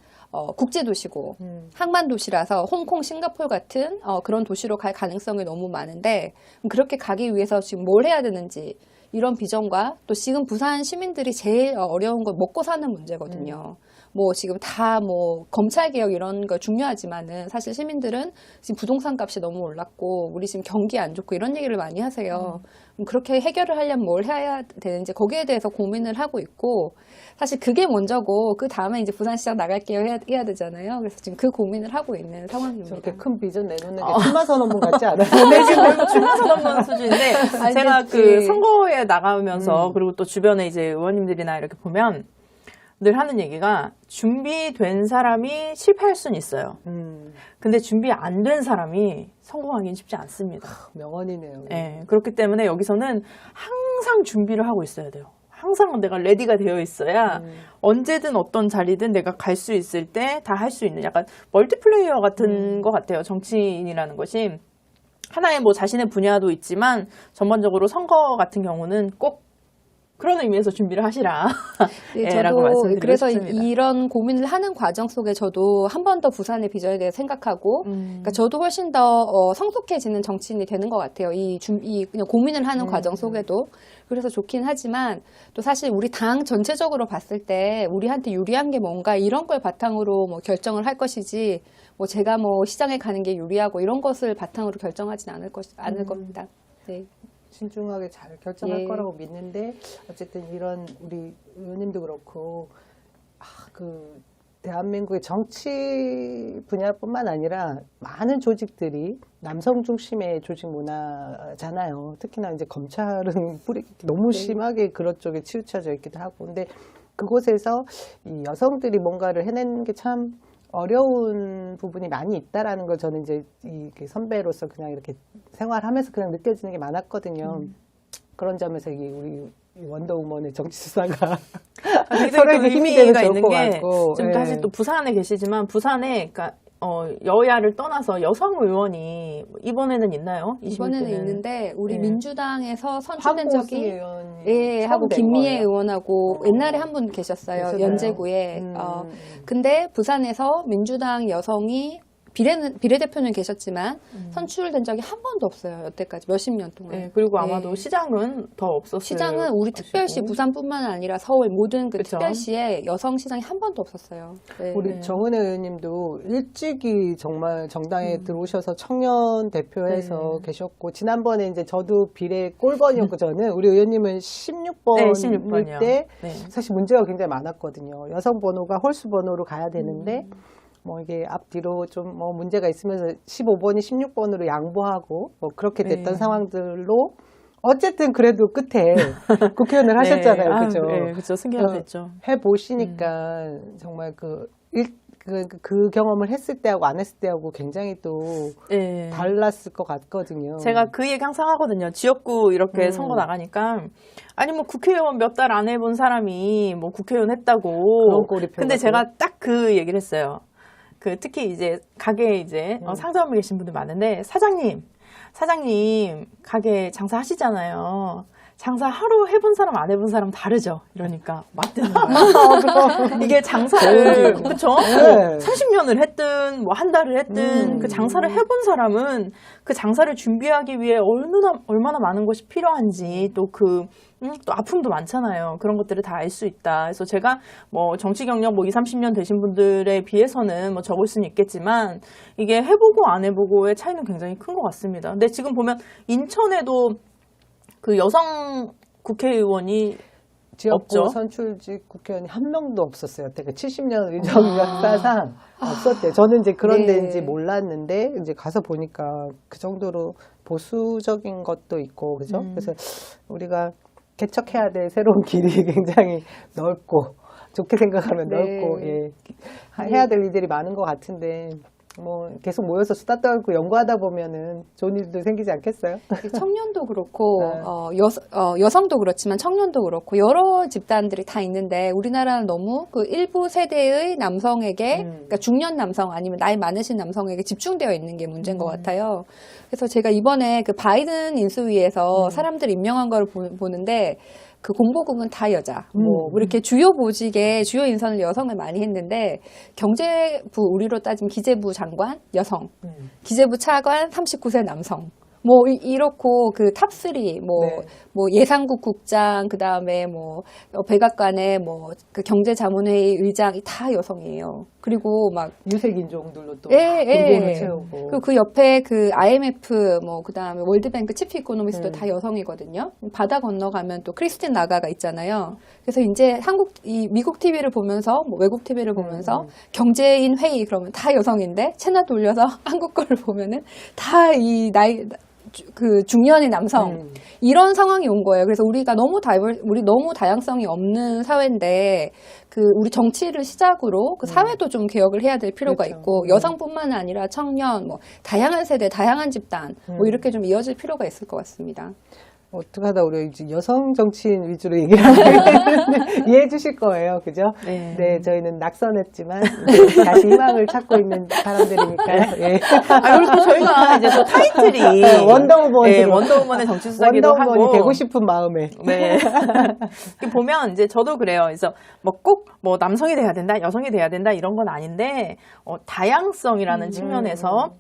국제도시고, 항만도시라서 홍콩, 싱가포르 같은, 그런 도시로 갈 가능성이 너무 많은데, 그렇게 가기 위해서 지금 뭘 해야 되는지, 이런 비전과 또 지금 부산 시민들이 제일 어려운 건 먹고 사는 문제거든요. 뭐 지금 다 뭐 검찰 개혁 이런 거 중요하지만은 사실 시민들은 지금 부동산 값이 너무 올랐고 우리 지금 경기 안 좋고 이런 얘기를 많이 하세요. 그렇게 해결을 하려면 뭘 해야 되는지 거기에 대해서 고민을 하고 있고 사실 그게 먼저고 그 다음에 이제 부산시장 나갈게요 해야 되잖아요. 그래서 지금 그 고민을 하고 있는 상황입니다. 저렇게 큰 비전 내놓는 게 출마선언문 같지 않아요? 네, 지금 거의 출마선언문 수준인데 제가 그 선거에 나가면서 그리고 또 주변에 이제 의원님들이나 이렇게 보면 늘 하는 얘기가 준비된 사람이 실패할 수는 있어요. 근데 준비 안 된 사람이 성공하기는 쉽지 않습니다. 명언이네요. 네, 그렇기 때문에 여기서는 항상 준비를 하고 있어야 돼요. 항상 내가 레디가 되어 있어야 언제든 어떤 자리든 내가 갈 수 있을 때 다 할 수 있는 약간 멀티플레이어 같은 것 같아요. 정치인이라는 것이. 하나의 뭐 자신의 분야도 있지만 전반적으로 선거 같은 경우는 꼭 그런 의미에서 준비를 하시라. 네, 예, 라고 저도 말씀드리고 그래서 싶습니다. 이런 고민을 하는 과정 속에 저도 한 번 더 부산의 비전에 대해 생각하고, 그러니까 저도 훨씬 더 성숙해지는 정치인이 되는 것 같아요. 그냥 고민을 하는 과정 속에도. 그래서 좋긴 하지만 또 사실 우리 당 전체적으로 봤을 때 우리한테 유리한 게 뭔가 이런 걸 바탕으로 뭐 결정을 할 것이지, 뭐 제가 뭐 시장에 가는 게 유리하고 이런 것을 바탕으로 결정하진 않을 겁니다. 네. 신중하게 잘 결정할 예. 거라고 믿는데 어쨌든 이런 우리 의원님도 그렇고 그 대한민국의 정치 분야뿐만 아니라 많은 조직들이 남성 중심의 조직 문화잖아요. 특히나 이제 검찰은 너무 심하게 그런 쪽에 치우쳐져 있기도 하고. 근데 그곳에서 이 여성들이 뭔가를 해내는 게 참 어려운 부분이 많이 있다라는 걸 저는 이제 이 선배로서 그냥 이렇게 생활하면서 그냥 느껴지는 게 많았거든요. 그런 점에서 이게 우리 원더우먼의 정치수사가 굉장히 서로에게 또 힘이 되면 의미가 좋을 있는 것 게 같고. 지금 예. 사실 또 부산에 계시지만 부산에 그러니까 여야를 떠나서 여성 의원이 이번에는 있나요? 이번에는 21대는. 있는데 우리 네. 민주당에서 선출된 황보수 적이 의원이 예, 처음 하고 된 김미애 거예요? 의원하고 옛날에 한 분 계셨어요. 계셨나요? 연제구에. 근데 부산에서 민주당 여성이 비례대표는 계셨지만 선출된 적이 한 번도 없어요. 여태까지 몇십 년 동안. 네, 그리고 네. 아마도 시장은 더 없었을 시장은 우리 특별시 것이고. 부산뿐만 아니라 서울 모든 그 그쵸. 특별시에 여성 시장이 한 번도 없었어요. 네. 우리 정은혜 의원님도 일찍이 정말 정당에 들어오셔서 청년 대표해서 계셨고, 지난번에 이제 저도 비례 꼴번이었고, 저는 우리 의원님은 16번일 네, 16번이요. 때 네. 사실 문제가 굉장히 많았거든요. 여성 번호가 홀수 번호로 가야 되는데, 뭐 이게 앞뒤로 좀 뭐 문제가 있으면서 15번이 16번으로 양보하고 뭐 그렇게 됐던 네. 상황들로 어쨌든 그래도 끝에 국회의원을 하셨잖아요. 네. 그죠? 네, 그죠. 승계가 됐죠. 해보시니까 정말 그 경험을 했을 때하고 안 했을 때하고 굉장히 또 네. 달랐을 것 같거든요. 제가 그 얘기 항상 하거든요. 지역구 이렇게 선거 나가니까. 아니, 뭐 국회의원 몇 달 안 해본 사람이 뭐 국회의원 했다고. 그런 꼬리표 근데 같은 제가 딱 그 얘기를 했어요. 특히 이제 가게에 이제 상점에 계신 분들 많은데, 사장님, 가게 장사하시잖아요. 장사 하루 해본 사람 안 해본 사람 다르죠. 이러니까 맞대는 거예요. 이게 장사를 그렇죠? 네. 30년을 했든 뭐 한 달을 했든 그 장사를 해본 사람은 그 장사를 준비하기 위해 얼마나 많은 것이 필요한지 또 또 아픔도 많잖아요. 그런 것들을 다 알 수 있다. 그래서 제가 뭐 정치 경력 뭐 20, 30년 되신 분들에 비해서는 뭐 적을 수는 있겠지만 이게 해보고 안 해보고의 차이는 굉장히 큰 것 같습니다. 근데 지금 보면 인천에도 그 여성 국회의원이 지역구 없죠. 선출직 국회의원이 한 명도 없었어요. 그때 70년 의정 역사상 없었대요. 저는 이제 그런 네. 데인지 몰랐는데 이제 가서 보니까 그 정도로 보수적인 것도 있고 그죠? 그래서 우리가 개척해야 될 새로운 길이 굉장히 넓고 좋게 생각하면 네. 넓고 해야 될 일들이 많은 것 같은데 뭐 계속 모여서 수다 떨고 연구하다 보면은 좋은 일도 생기지 않겠어요? 청년도 그렇고 네. 여성도 그렇지만 청년도 그렇고 여러 집단들이 다 있는데 우리나라는 너무 그 일부 세대의 남성에게 그러니까 중년 남성 아니면 나이 많으신 남성에게 집중되어 있는 게 문제인 것 같아요. 그래서 제가 이번에 그 바이든 인수위에서 사람들 임명한 걸 보는데 그 공보국은 다 여자. 뭐 이렇게 주요 보직에 주요 인선을 여성을 많이 했는데 경제부 우리로 따지면 기재부 장관 여성, 기재부 차관 39세 남성. 뭐 이렇고 그 탑3 뭐 예산국 국장 그다음에 뭐 백악관의 뭐 그 경제자문회의 의장이 다 여성이에요. 그리고 막 유색인종들로 또 예. 공고를 채우고 그리고 그 옆에 그 IMF 뭐 그다음에 월드뱅크 치프 이코노미스트도 다 여성이거든요. 바다 건너가면 또 크리스틴 라가가 있잖아요. 그래서 이제 미국 TV를 보면서 뭐 외국 TV를 보면서 경제인 회의 그러면 다 여성인데 채널 돌려서 한국 거를 보면은 다 이 나이 그 중년의 남성 이런 상황이 온 거예요. 그래서 우리 너무 다양성이 없는 사회인데 그 우리 정치를 시작으로 그 사회도 좀 개혁을 해야 될 필요가 그렇죠. 있고 여성뿐만 아니라 청년 뭐 다양한 세대, 다양한 집단 뭐 이렇게 좀 이어질 필요가 있을 것 같습니다. 어떡하다 우리 이제 여성 정치인 위주로 얘기를 하는데 이해해 주실 거예요. 그죠? 네. 저희는 낙선했지만 다시 희망을 찾고 있는 사람들이니까요. 예. 그리고 또 저희가 이제 또 타이틀이 원더우먼. 네, 원더우먼의 정치 수사기도 하고 원더우먼이 되고 싶은 마음에. 네. 보면 이제 저도 그래요. 그래서 뭐 꼭 뭐 남성이 돼야 된다, 여성이 돼야 된다 이런 건 아닌데 다양성이라는 측면에서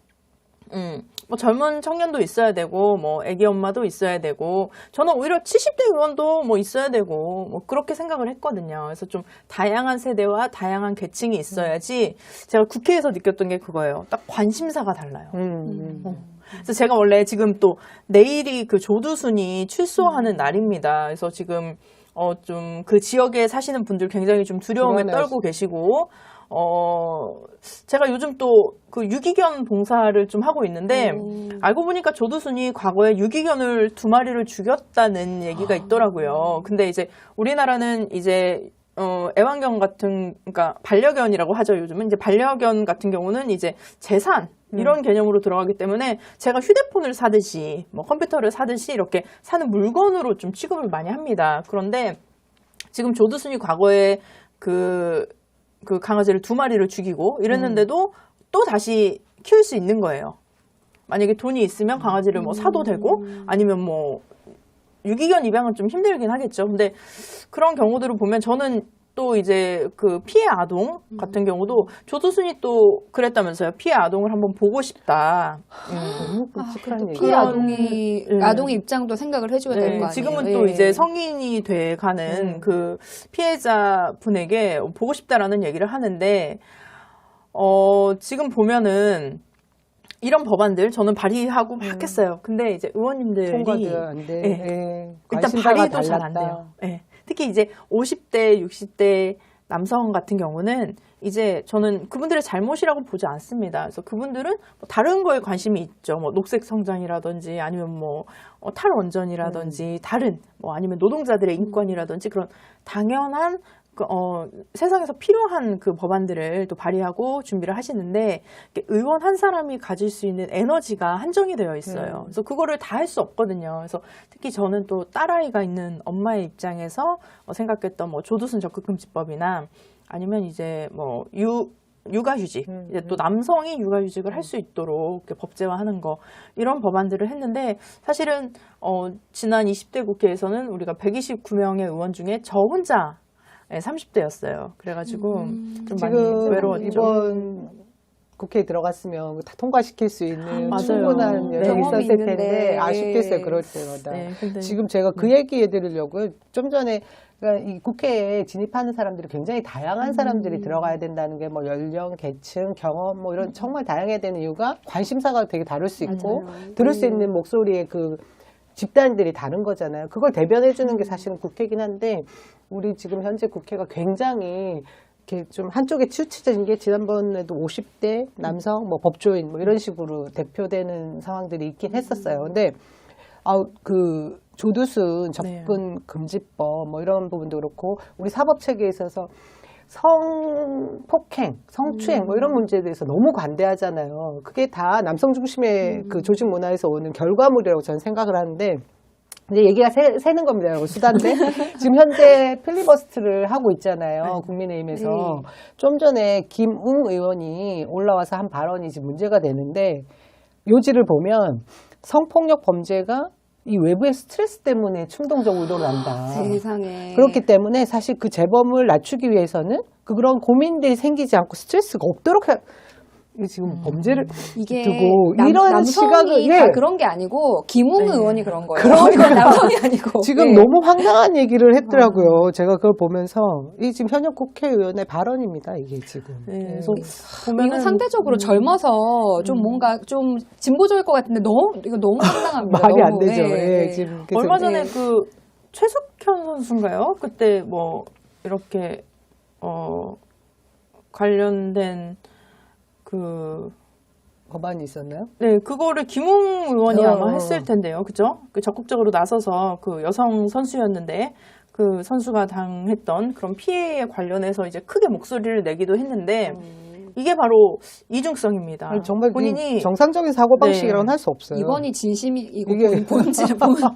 뭐 젊은 청년도 있어야 되고 뭐 애기 엄마도 있어야 되고 저는 오히려 70대 의원도 뭐 있어야 되고 뭐 그렇게 생각을 했거든요. 그래서 좀 다양한 세대와 다양한 계층이 있어야지 제가 국회에서 느꼈던 게 그거예요. 딱 관심사가 달라요. 그래서 제가 원래 지금 또 내일이 그 조두순이 출소하는 날입니다. 그래서 지금 좀 그 지역에 사시는 분들 굉장히 좀 두려움에 떨고 계시고 제가 요즘 또 그 유기견 봉사를 좀 하고 있는데, 알고 보니까 조두순이 과거에 유기견을 2마리를 죽였다는 얘기가 있더라고요. 근데 이제 우리나라는 이제 애완견 같은, 그러니까 반려견이라고 하죠, 요즘은. 이제 반려견 같은 경우는 이제 재산, 이런 개념으로 들어가기 때문에 제가 휴대폰을 사듯이, 뭐 컴퓨터를 사듯이 이렇게 사는 물건으로 좀 취급을 많이 합니다. 그런데 지금 조두순이 과거에 그 강아지를 2마리를 죽이고 이랬는데도 또 다시 키울 수 있는 거예요. 만약에 돈이 있으면 강아지를 뭐 사도 되고, 아니면 뭐 유기견 입양은 좀 힘들긴 하겠죠. 근데 그런 경우들을 보면 저는 또 이제 그 피해 아동 같은 경우도 조두순이 또 그랬다면서요. 피해 아동을 한번 보고 싶다. 너무 끔찍한 얘기. 피해 그런- 아동의 입장도 생각을 해줘야 될 거 아니에요. 지금은 또 예. 이제 성인이 돼 가는 그 피해자 분에게 보고 싶다라는 얘기를 하는데, 지금 보면은 이런 법안들 저는 발의하고 막 했어요. 근데 이제 의원님들이 통과도 안 돼. 예. 예. 일단 관심사가 발의도 잘 안 달랐다. 돼요. 예. 특히 이제 50대, 60대 남성 같은 경우는 이제 저는 그분들의 잘못이라고 보지 않습니다. 그래서 그분들은 뭐 다른 거에 관심이 있죠. 뭐 녹색 성장이라든지 아니면 뭐 탈원전이라든지 다른 뭐 아니면 노동자들의 인권이라든지 그런 당연한 세상에서 필요한 그 법안들을 또 발의하고 준비를 하시는데, 의원 한 사람이 가질 수 있는 에너지가 한정이 되어 있어요. 그래서 그거를 다 할 수 없거든요. 그래서 특히 저는 또 딸아이가 있는 엄마의 입장에서 생각했던 뭐 조두순 적극금지법이나 아니면 이제 뭐 육아휴직, 이제 또 남성이 육아휴직을 할 수 있도록 이렇게 법제화하는 거, 이런 법안들을 했는데, 사실은 지난 20대 국회에서는 우리가 129명의 의원 중에 저 혼자 30대였어요. 그래가지고 좀 많이 지금 외로웠죠. 이번 국회에 들어갔으면 다 통과시킬 수 있는 맞아요. 충분한 네. 여력이 경험이 있었을 텐데 있는데. 아쉽겠어요. 예. 그럴 때마다. 네, 근데 지금 제가 그 얘기 해드리려고요. 좀 전에 그러니까 이 국회에 진입하는 사람들이 굉장히 다양한 사람들이 들어가야 된다는 게 뭐 연령, 계층, 경험 뭐 이런 정말 다양해야 되는 이유가 관심사가 되게 다를 수 있고 맞아요. 들을 수 있는 목소리의 그 집단들이 다른 거잖아요. 그걸 대변해 주는 게 사실은 국회긴 한데, 우리 지금 현재 국회가 굉장히 이렇게 좀 한쪽에 치우쳐진 게, 지난번에도 50대 남성 뭐 법조인 뭐 이런 식으로 대표되는 상황들이 있긴 했었어요. 근데 그 조두순 접근 금지법 뭐 이런 부분도 그렇고, 우리 사법 체계에 있어서 성폭행, 성추행 뭐 이런 문제에 대해서 너무 관대하잖아요. 그게 다 남성 중심의 그 조직 문화에서 오는 결과물이라고 저는 생각을 하는데, 이제 얘기가 새는 겁니다. 수단데 지금 현재 필리버스트를 하고 있잖아요. 국민의힘에서. 좀 전에 김웅 의원이 올라와서 한 발언이 지금 문제가 되는데, 요지를 보면 성폭력 범죄가 이 외부의 스트레스 때문에 충동적으로 일어난다. 세상에. 그렇기 때문에 사실 그 재범을 낮추기 위해서는 그런 고민들이 생기지 않고 스트레스가 없도록 이게 지금 범죄를 이게 두고 이런 남성이 시각을 다 그런 게 아니고 김웅 네. 의원이 그런 거예요. 그러니까 남성이 아니고. 지금 네. 너무 황당한 얘기를 했더라고요. 제가 그걸 보면서 이 지금 현역 국회의원의 발언입니다. 이게 지금. 네, 그래서 이건 상대적으로 젊어서 좀 뭔가 좀 진보적일 것 같은데 이거 너무 황당합니다. 말이 안 너무. 되죠. 네, 예, 네. 지금 그래서 얼마 전에 그 최석현 선수인가요? 그때 뭐 이렇게 관련된 그 법안이 있었나요? 네, 그거를 김웅 의원이 어. 아마 했을 텐데요. 그죠? 그 적극적으로 나서서 그 여성 선수였는데, 그 선수가 당했던 그런 피해에 관련해서 이제 크게 목소리를 내기도 했는데, 이게 바로 이중성입니다. 아니, 정말 본인이 정상적인 사고방식이라고는 네. 할 수 없어요. 이번이 진심이고 이게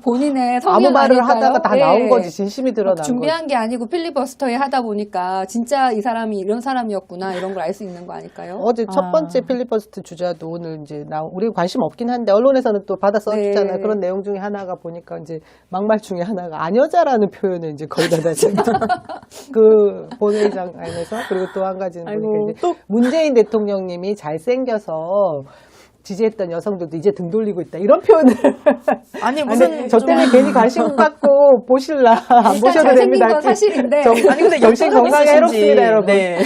본인의 아무 성향 말을 아닐까요? 하다가 다 예. 나온 거지. 진심이 드러난 준비한 게 아니고 필리버스터에 하다 보니까 진짜 이 사람이 이런 사람이었구나 이런 걸 알 수 있는 거 아닐까요? 어제 첫 번째 필리버스트 주자도 오늘 이제 우리 관심 없긴 한데 언론에서는 또 받아 써주잖아요. 네. 그런 내용 중에 하나가 보니까 이제 막말 중에 하나가 아녀자라는 표현을 이제 거기다 대서 그 본회의장 안에서, 그리고 또 한 가지는 아이고, 보니까 이제 또 문재인 대통령님이 잘생겨서 지지했던 여성들도 이제 등 돌리고 있다, 이런 표현을. 아니 아니, 무슨 저 때문에 괜히 관심 갖고 보실라 안 일단 보셔도 잘생긴 됩니다. 건 사실인데. 아니 근데 정신 건강에 해롭습니다, 여러분. 네.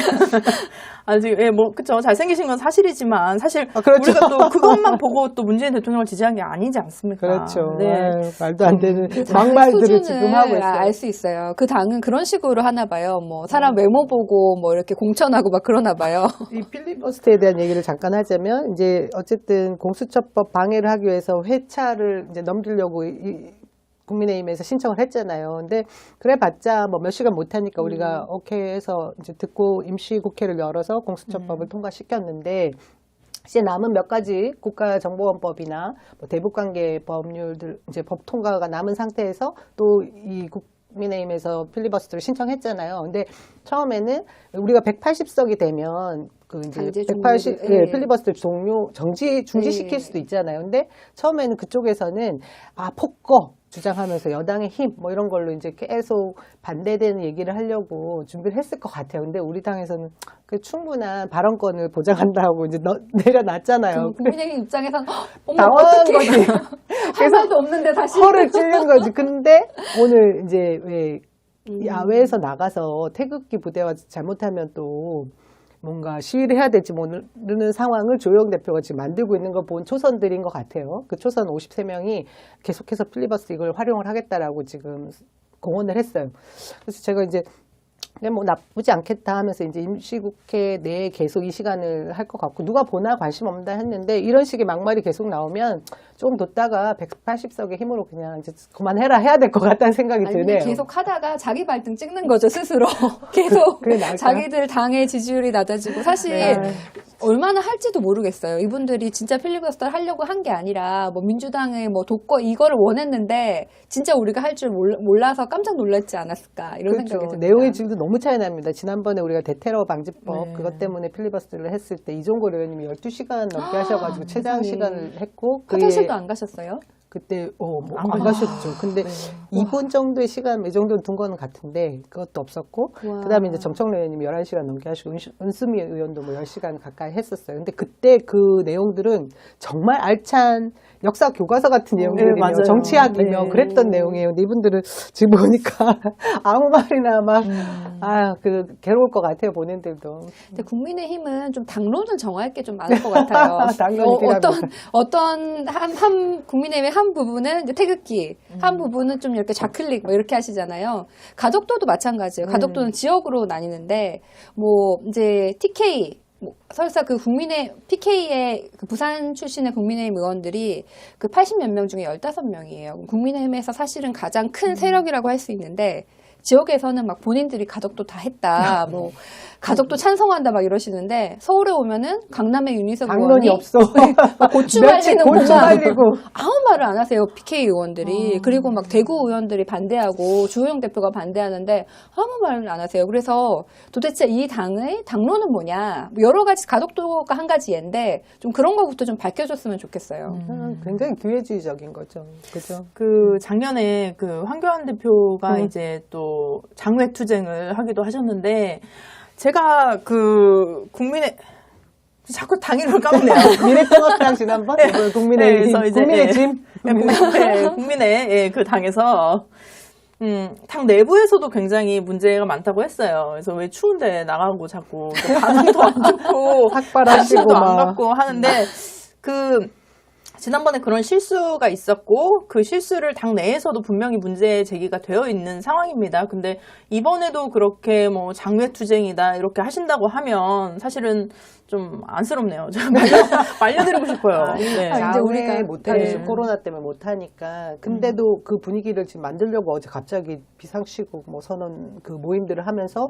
아직, 예, 뭐, 그쵸. 잘생기신 건 사실이지만, 사실, 그렇죠. 우리가 또 그것만 보고 또 문재인 대통령을 지지한 게 아니지 않습니까? 그렇죠. 네. 아유, 말도 안 되는 그 당의 막말들을 지금 하고 수준을 있어요. 알 수 있어요. 그 당은 그런 식으로 하나 봐요. 뭐 사람 외모 보고 뭐 이렇게 공천하고 막 그러나 봐요. 이 필리버스터에 대한 얘기를 잠깐 하자면 이제 어쨌든 공수처법 방해를 하기 위해서 회차를 이제 넘기려고 국민의힘에서 신청을 했잖아요. 근데 그래봤자 뭐 몇 시간 못하니까 우리가 오케이 해서 이제 듣고 임시국회를 열어서 공수처법을 통과시켰는데 이제 남은 몇 가지 국가정보원법이나 뭐 대북관계 법률들 이제 법 통과가 남은 상태에서 또 이 국민의힘에서 필리버스터를 신청했잖아요. 근데 처음에는 우리가 180석이 되면 그 이제 강제 180 종료를, 예. 필리버스터 중지시킬 예. 수도 있잖아요. 근데 처음에는 그쪽에서는 폭거 주장하면서 여당의 힘 뭐 이런 걸로 이제 계속 반대되는 얘기를 하려고 준비를 했을 것 같아요. 근데 우리 당에서는 그 충분한 발언권을 보장한다고 이제 내려놨잖아요. 국민의힘 입장에선 어머 당황한 어떡해. 거지. 할 말도 없는데 다시 허를 찔린 거지. 근데 오늘 이제 왜 야외에서 나가서 태극기 부대와 잘못하면 또 뭔가 시위를 해야 될지 모르는 상황을 조영 대표가 지금 만들고 있는 거 본 초선들인 것 같아요. 그 초선 53명이 계속해서 필리버스터 이걸 활용을 하겠다라고 지금 공언을 했어요. 그래서 제가 이제 근데 뭐 나쁘지 않겠다 하면서 이제 임시국회 내에 계속 이 시간을 할 것 같고 누가 보나 관심 없다 했는데 이런 식의 막말이 계속 나오면 조금 뒀다가 180석의 힘으로 그냥 이제 그만해라 해야 될 것 같다는 생각이 아니, 드네요. 계속 하다가 자기 발등 찍는 거죠 스스로. 계속 그래, 나을까요? 자기들 당의 지지율이 낮아지고 사실 네. 얼마나 할지도 모르겠어요. 이분들이 진짜 필리버스터를 하려고 한 게 아니라 뭐 민주당의 뭐 독거 이거를 원했는데 진짜 우리가 할 줄 몰라서 깜짝 놀랐지 않았을까 이런 생각이 그렇죠. 듭니다. 내용의 질도 너무 차이 납니다. 지난번에 우리가 대테러 방지법 네. 그것 때문에 필리버스터를 했을 때 이종걸 의원님이 12시간 넘게 하셔가지고 최장 세상에. 시간을 했고 화장실도 안 가셨어요? 그때 안 가셨죠. 근데 2분 정도의 시간, 이 정도는 둔 거는 같은데 그것도 없었고 와. 그다음에 이제 정청래 의원님이 11시간 넘게 하시고 은수미 의원도 뭐 10시간 가까이 했었어요. 근데 그때 그 내용들은 정말 알찬 역사 교과서 같은 내용들이며 맞아요. 정치학이며 네. 그랬던 내용이에요. 근데 이분들은 지금 보니까 아무 말이나 막 괴로울 것 같아요. 본인들도. 근데 국민의힘은 좀 당론을 정할 게 좀 많을 것 같아요. 당론이 필요합니다. 어떤 국민의힘의 한 부분은 이제 태극기, 한 부분은 좀 이렇게 좌클릭 뭐 이렇게 하시잖아요. 가덕도도 마찬가지예요. 가덕도는 지역으로 나뉘는데 뭐 이제 TK 설사 그 PK의 그 부산 출신의 국민의힘 의원들이 그 80몇 명 중에 15명이에요. 국민의힘에서 사실은 가장 큰 세력이라고 할 수 있는데 지역에서는 막 본인들이 가덕도 다 했다, 뭐 가덕도 찬성한다 막 이러시는데 서울에 오면은 강남의 윤희석 당론이 의원이 없어. 막 고추 며칠 말리는 고추 것만 말리고. 아무 말을 안 하세요. PK 의원들이. 그리고 막 대구 의원들이 반대하고 주호영 대표가 반대하는데 아무 말을 안 하세요. 그래서 도대체 이 당의 당론은 뭐냐. 뭐 여러 가지 가덕도가 한 가지 예인데 좀 그런 거부터 좀 밝혀줬으면 좋겠어요. 굉장히 기회주의적인 거죠. 그죠? 그 작년에 그 황교안 대표가 이제 또 장외투쟁을 하기도 하셨는데 제가 그 자꾸 당일을 까먹네요. 미래통합당 지난번 국민의 그래서 이제 국민의 짐 국민의 그 당에서 당 내부에서도 굉장히 문제가 많다고 했어요. 그래서 왜 추운데 나가고 자꾸 반응도 안 좋고 삭발하시고 관심도 안 막. 갖고 하는데 지난번에 그런 실수가 있었고 그 실수를 당 내에서도 분명히 문제 제기가 되어 있는 상황입니다. 근데 이번에도 그렇게 뭐 장외투쟁이다 이렇게 하신다고 하면 사실은 좀 안쓰럽네요. 좀 말려드리고 싶어요. 네. 이제 우리가 못하죠. 네. 코로나 때문에 못하니까. 근데도 그 분위기를 지금 만들려고 어제 갑자기 비상시국 뭐 선언 그 모임들을 하면서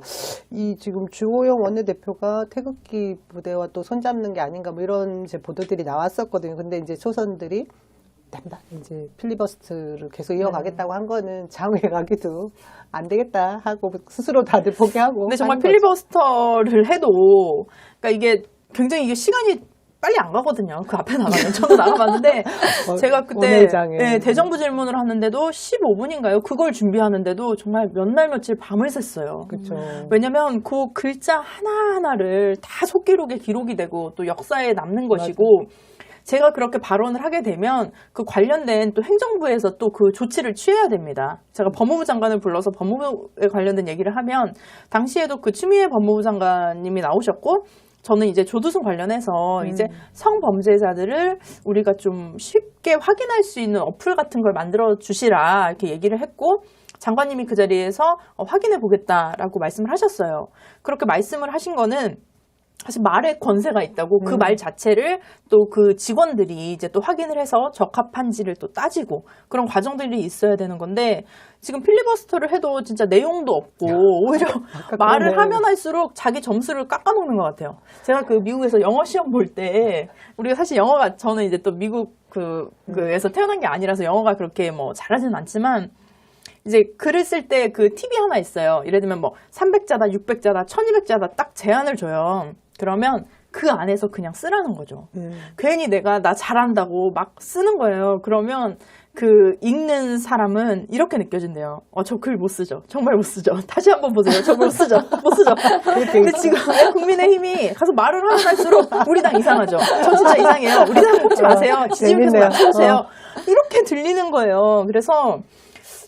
이 지금 주호영 원내대표가 태극기 부대와 또 손잡는 게 아닌가 뭐 이런 이제 보도들이 나왔었거든요. 근데 이제 초선들이 이제 필리버스터를 계속 이어가겠다고 한 거는 장외 가기도 안 되겠다 하고 스스로 다들 포기하고. 근데 정말 하는 거죠. 필리버스터를 해도 그러니까 이게 굉장히 이게 시간이 빨리 안 가거든요. 그 앞에 나가면 저도 나가봤는데 제가 그때 원회장에. 네, 대정부 질문을 하는데도 15분인가요? 그걸 준비하는데도 정말 몇 날 며칠 밤을 샜어요. 그렇죠. 왜냐면 그 글자 하나하나를 다 속기록에 기록이 되고 또 역사에 남는 것이고 제가 그렇게 발언을 하게 되면 그 관련된 또 행정부에서 또 그 조치를 취해야 됩니다. 제가 법무부 장관을 불러서 법무부에 관련된 얘기를 하면 당시에도 그 추미애 법무부 장관님이 나오셨고 저는 이제 조두순 관련해서 이제 성범죄자들을 우리가 좀 쉽게 확인할 수 있는 어플 같은 걸 만들어 주시라 이렇게 얘기를 했고 장관님이 그 자리에서 확인해 보겠다라고 말씀을 하셨어요. 그렇게 말씀을 하신 거는 사실 말에 권세가 있다고 그 말 자체를 또 그 직원들이 이제 또 확인을 해서 적합한지를 또 따지고 그런 과정들이 있어야 되는 건데 지금 필리버스터를 해도 진짜 내용도 없고 오히려 말을 하면 할수록 자기 점수를 깎아먹는 것 같아요. 제가 그 미국에서 영어 시험 볼 때 우리가 사실 영어가 저는 이제 또 미국 그에서 태어난 게 아니라서 영어가 그렇게 뭐 잘하지는 않지만 이제 글을 쓸 때 그 팁이 하나 있어요. 예를 들면 뭐 300자다, 600자다, 1200자다 딱 제한을 줘요. 그러면 그 안에서 그냥 쓰라는 거죠. 괜히 내가 나 잘한다고 막 쓰는 거예요. 그러면 그 읽는 사람은 이렇게 느껴진대요. 저 글 못 쓰죠. 정말 못 쓰죠. 다시 한번 보세요. 저 못 쓰죠. 못 쓰죠. 근데 지금 국민의힘이 가서 말을 하면 할수록 우리 당 이상하죠. 저 진짜 이상해요. 우리 당 뽑지 마세요. 지지율 계속 낮춰주세요. 이렇게 들리는 거예요. 그래서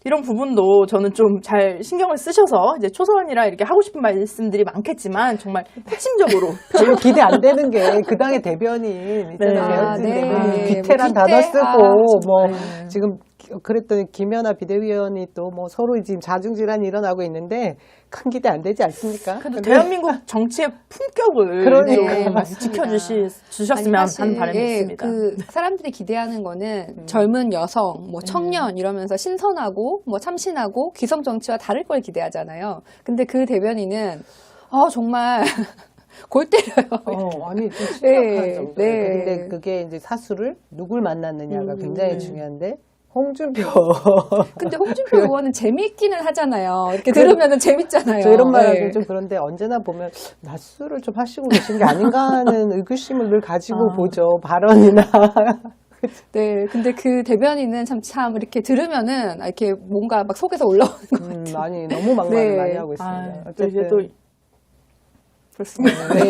이런 부분도 저는 좀 잘 신경을 쓰셔서 이제 초선이라 이렇게 하고 싶은 말씀들이 많겠지만 정말 핵심적으로 별로 기대 안 되는 게 그 당의 대변인 있잖아요. 배현진 대변인 귀태란 단어 쓰고 뭐 지금 그랬더니 김연아 비대위원이 또 뭐 서로 지금 자중질환이 일어나고 있는데 큰 기대 안 되지 않습니까? 그래도 대한민국 정치의 품격을 그러니까. 주셨으면 하는 바람이 있습니다. 그 사람들이 기대하는 거는 젊은 여성, 뭐 청년 이러면서 신선하고 뭐 참신하고 기성 정치와 다를 걸 기대하잖아요. 근데 그 대변인은 정말 골 때려요. 아니 좀 심각한 정도. 네. 근데 그게 이제 사수를 누굴 만났느냐가 굉장히 중요한데 홍준표. 근데 홍준표 의원은 재미있기는 하잖아요. 이렇게 들으면 재밌잖아요. 저 이런 말 하기 좀 그런데 언제나 보면 낮술을 좀 하시고 계신 게 아닌가 하는 의구심을 늘 가지고 보죠. 발언이나. 네, 근데 그 대변인은 참 이렇게 들으면은 이렇게 뭔가 막 속에서 올라오는 것 같아요. 많이 너무 막말을 많이 하고 있습니다. 어쨌든 또 그렇습니다. 네.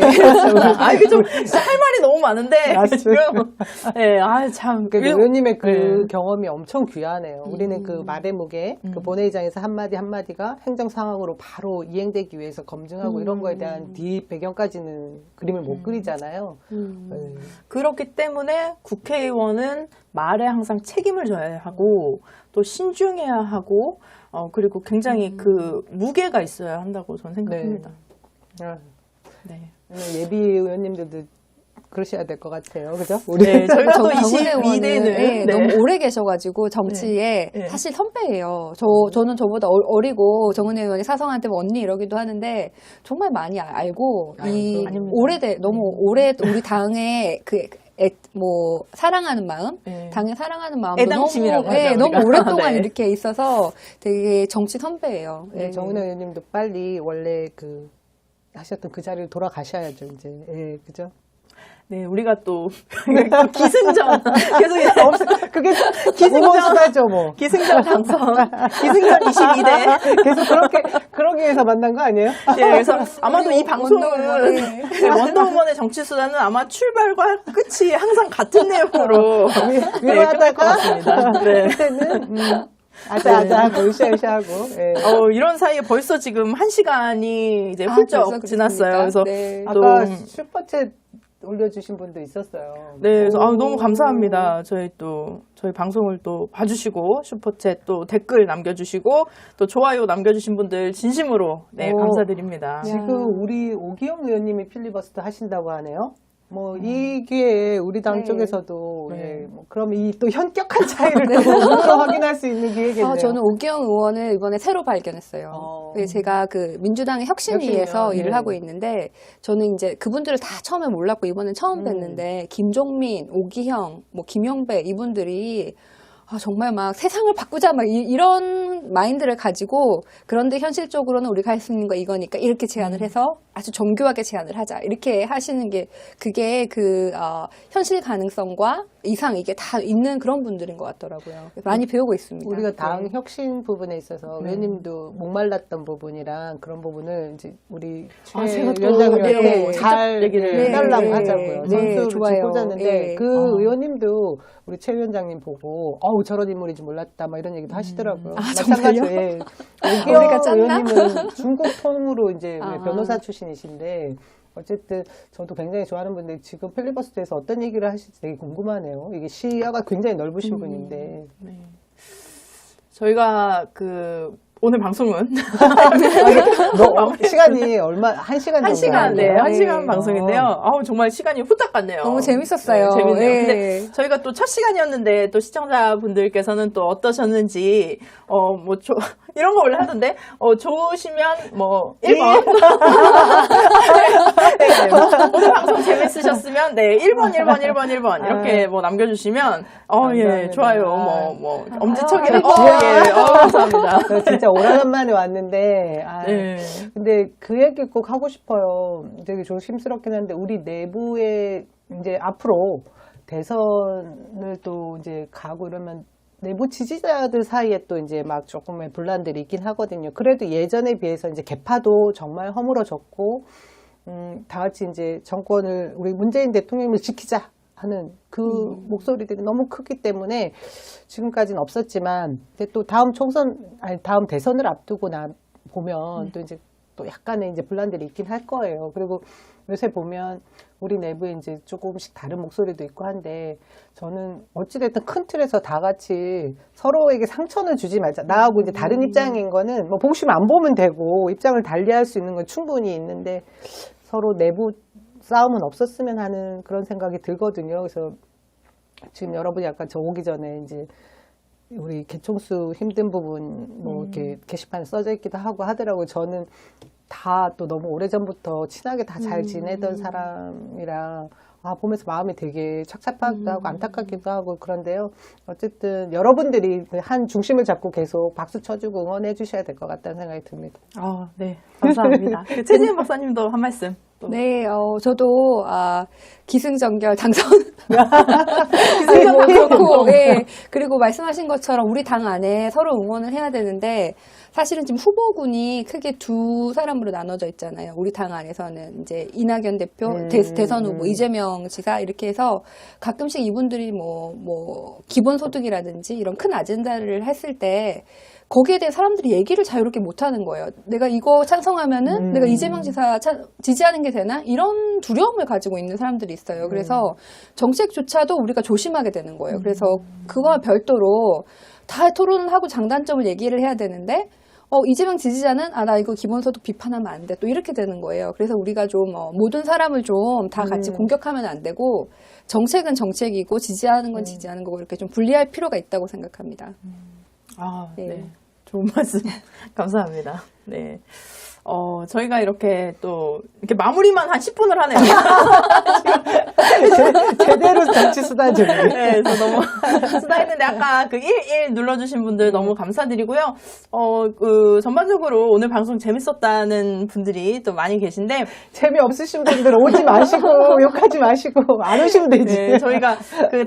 이게 좀 할 말이 너무 많은데 지금 참 의원님의 그 경험이 엄청 귀하네요. 우리는 그 말의 무게, 그 본회의장에서 한마디 한마디가 행정 상황으로 바로 이행되기 위해서 검증하고 이런 거에 대한 뒷 배경까지는 그림을 못 그리잖아요. 그렇기 때문에 국회의원은 말에 항상 책임을 져야 하고 또 신중해야 하고 그리고 굉장히 그 무게가 있어야 한다고 저는 생각합니다. 네. 예비 의원님들도 그러셔야 될 것 같아요. 그죠? 네, 저희가 또 정은혜 의원은 22대는 너무 오래 계셔가지고 정치에 사실 선배예요. 저는 저보다 어리고 정은혜 의원이 사성한테 뭐 언니 이러기도 하는데 정말 많이 알고 너무 오래 우리 당의 뭐 사랑하는 마음, 당의 사랑하는 마음도 애당심이라고 하죠, 너무 오랫동안 네. 이렇게 있어서 되게 정치 선배예요. 네, 정은혜 의원님도 빨리 원래 하셨던 그 자리로 돌아가셔야죠, 이제. 그죠? 네, 우리가 또 기승전 계속 그게 기승전하죠, 뭐. 기승전 당선, 기승전 22대 계속 그러기 위해서 만난 거 아니에요? 네, 그래서 아마도 이 방송은 원더우먼의 정치수다는 아마 출발과 끝이 항상 같은 내용으로 끝날 것 같습니다. 네. 그때는 아자하고 으쌰으쌰하고. 이런 사이에 벌써 지금 1시간이 이제 훌쩍 지났어요. 그래서 아까 슈퍼챗 올려주신 분도 있었어요. 네, 그래서 너무 감사합니다. 저희 방송을 또 봐주시고 슈퍼챗 또 댓글 남겨주시고 또 좋아요 남겨주신 분들 진심으로 감사드립니다. 지금 우리 오기영 의원님이 필리버스터 하신다고 하네요. 뭐 이 기회에 우리 당 쪽에서도 그럼 이 또 현격한 차이를 또 확인할 수 있는 기회겠네요. 저는 오기영 의원을 이번에 새로 발견했어요. 제가 그 민주당의 혁신위에서 일을 하고 있는데 저는 이제 그분들을 다 처음에 몰랐고 이번엔 처음 뵀는데 김종민, 오기형, 뭐 김용배 이분들이 정말 막 세상을 바꾸자 막 이런 마인드를 가지고 그런데 현실적으로는 우리가 할 수 있는 거 이거니까 이렇게 제안을 해서 아주 정교하게 제안을 하자 이렇게 하시는 게 그게 현실 가능성과 이상 이게 다 있는 그런 분들인 것 같더라고요. 많이 배우고 있습니다. 우리가 당 혁신 부분에 있어서 의원님도 목말랐던 부분이랑 그런 부분을 이제 우리 최 위원장님한테 잘 얘기를 해달라고 하자고요. 선수를 짚고 잤는데 그 의원님도 우리 최 위원장님 보고 저런 인물인지 몰랐다 막 이런 얘기도 하시더라고요. 마찬가지로 오기영 의원님은 중국 통으로 이제 변호사 출신이신데 어쨌든 저도 굉장히 좋아하는 분인데 지금 필리버스터에서 어떤 얘기를 하실지 되게 궁금하네요. 이게 시야가 굉장히 넓으신 분인데. 네. 저희가 오늘 방송은 시간이 얼마, 1시간 정도. 1시간, 네, 하네요. 1시간 방송인데요. 아우, 정말 시간이 후딱 갔네요. 너무 재밌었어요. 네, 재밌네요. 예. 근데 저희가 또 첫 시간이었는데 또 시청자분들께서는 또 어떠셨는지, 이런 거 원래 하던데, 좋으시면 1번. 오늘 방송 재밌으셨으면, 네, 1번 이렇게 남겨주시면, 예, 감사합니다. 좋아요. 엄지척이나, 예. 감사합니다. 저 진짜 오래간만에 왔는데, 네. 근데 그 얘기 꼭 하고 싶어요. 되게 조심스럽긴 한데, 우리 내부에 이제 앞으로 대선을 또 이제 가고 이러면 내부 지지자들 사이에 또 이제 막 조금의 분란들이 있긴 하거든요. 그래도 예전에 비해서 이제 개파도 정말 허물어졌고, 다 같이 이제 정권을, 우리 문재인 대통령을 지키자 하는 그 목소리들이 너무 크기 때문에 지금까지는 없었지만, 근데 또 다음 대선을 앞두고 보면 또 이제 또 약간의 이제 분란들이 있긴 할 거예요. 그리고 요새 보면 우리 내부에 이제 조금씩 다른 목소리도 있고 한데, 저는 어찌됐든 큰 틀에서 다 같이 서로에게 상처는 주지 말자. 나하고 이제 다른 입장인 거는 보고 싶으면 안 보면 되고, 입장을 달리할 수 있는 건 충분히 있는데, 서로 내부 싸움은 없었으면 하는 그런 생각이 들거든요. 그래서 지금 여러분이 아까 저 오기 전에 이제 우리 개총수 힘든 부분 이렇게 게시판에 써져 있기도 하고 하더라고요. 저는 다 또 너무 오래전부터 친하게 다 잘 지내던 사람이라 보면서 마음이 되게 착잡하기도 하고 안타깝기도 하고 그런데요. 어쨌든 여러분들이 한 중심을 잡고 계속 박수 쳐주고 응원해 주셔야 될 것 같다는 생각이 듭니다. 네. 감사합니다. 최지은 박사님도 한 말씀. 네, 저도 기승전결 당선 그렇고, 예. 그리고 말씀하신 것처럼 우리 당 안에 서로 응원을 해야 되는데, 사실은 지금 후보군이 크게 두 사람으로 나눠져 있잖아요. 우리 당 안에서는 이제 이낙연 대표, 대선 후보, 이재명 지사 이렇게 해서 가끔씩 이분들이 기본소득이라든지 이런 큰 아젠다를 했을 때 거기에 대해 사람들이 얘기를 자유롭게 못하는 거예요. 내가 이거 찬성하면은 내가 이재명 지사 지지하는 게 되나? 이런 두려움을 가지고 있는 사람들이 있어요. 그래서 정책조차도 우리가 조심하게 되는 거예요. 그래서 그거와 별도로 다 토론을 하고 장단점을 얘기를 해야 되는데, 이재명 지지자는 나 이거 기본소득 비판하면 안 돼. 또 이렇게 되는 거예요. 그래서 우리가 좀 모든 사람을 좀 다 같이 공격하면 안 되고, 정책은 정책이고 지지하는 건 지지하는 거고, 이렇게 좀 분리할 필요가 있다고 생각합니다. 네. 좋은 말씀. 감사합니다. 네. 저희가 이렇게 마무리만 한 10분을 하네요. 제대로 정치 수다 중에. 네, 그래서 너무 수다했는데 아까 11 눌러주신 분들 너무 감사드리고요. 전반적으로 오늘 방송 재밌었다는 분들이 또 많이 계신데, 재미없으신 분들 오지 마시고, 욕하지 마시고, 안 오시면 되지. 네, 저희가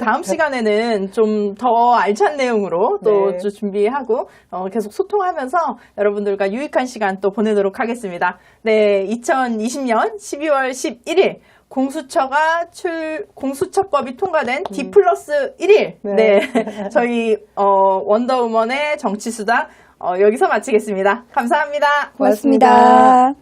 다음 시간에는 좀 더 알찬 내용으로 또 준비하고, 계속 소통하면서 여러분들과 유익한 시간 또 보내도록 하겠습니다. 네, 2020년 12월 11일, 공수처법이 통과된 D+1일. 네. 저희, 원더우먼의 정치수다, 여기서 마치겠습니다. 감사합니다. 고맙습니다.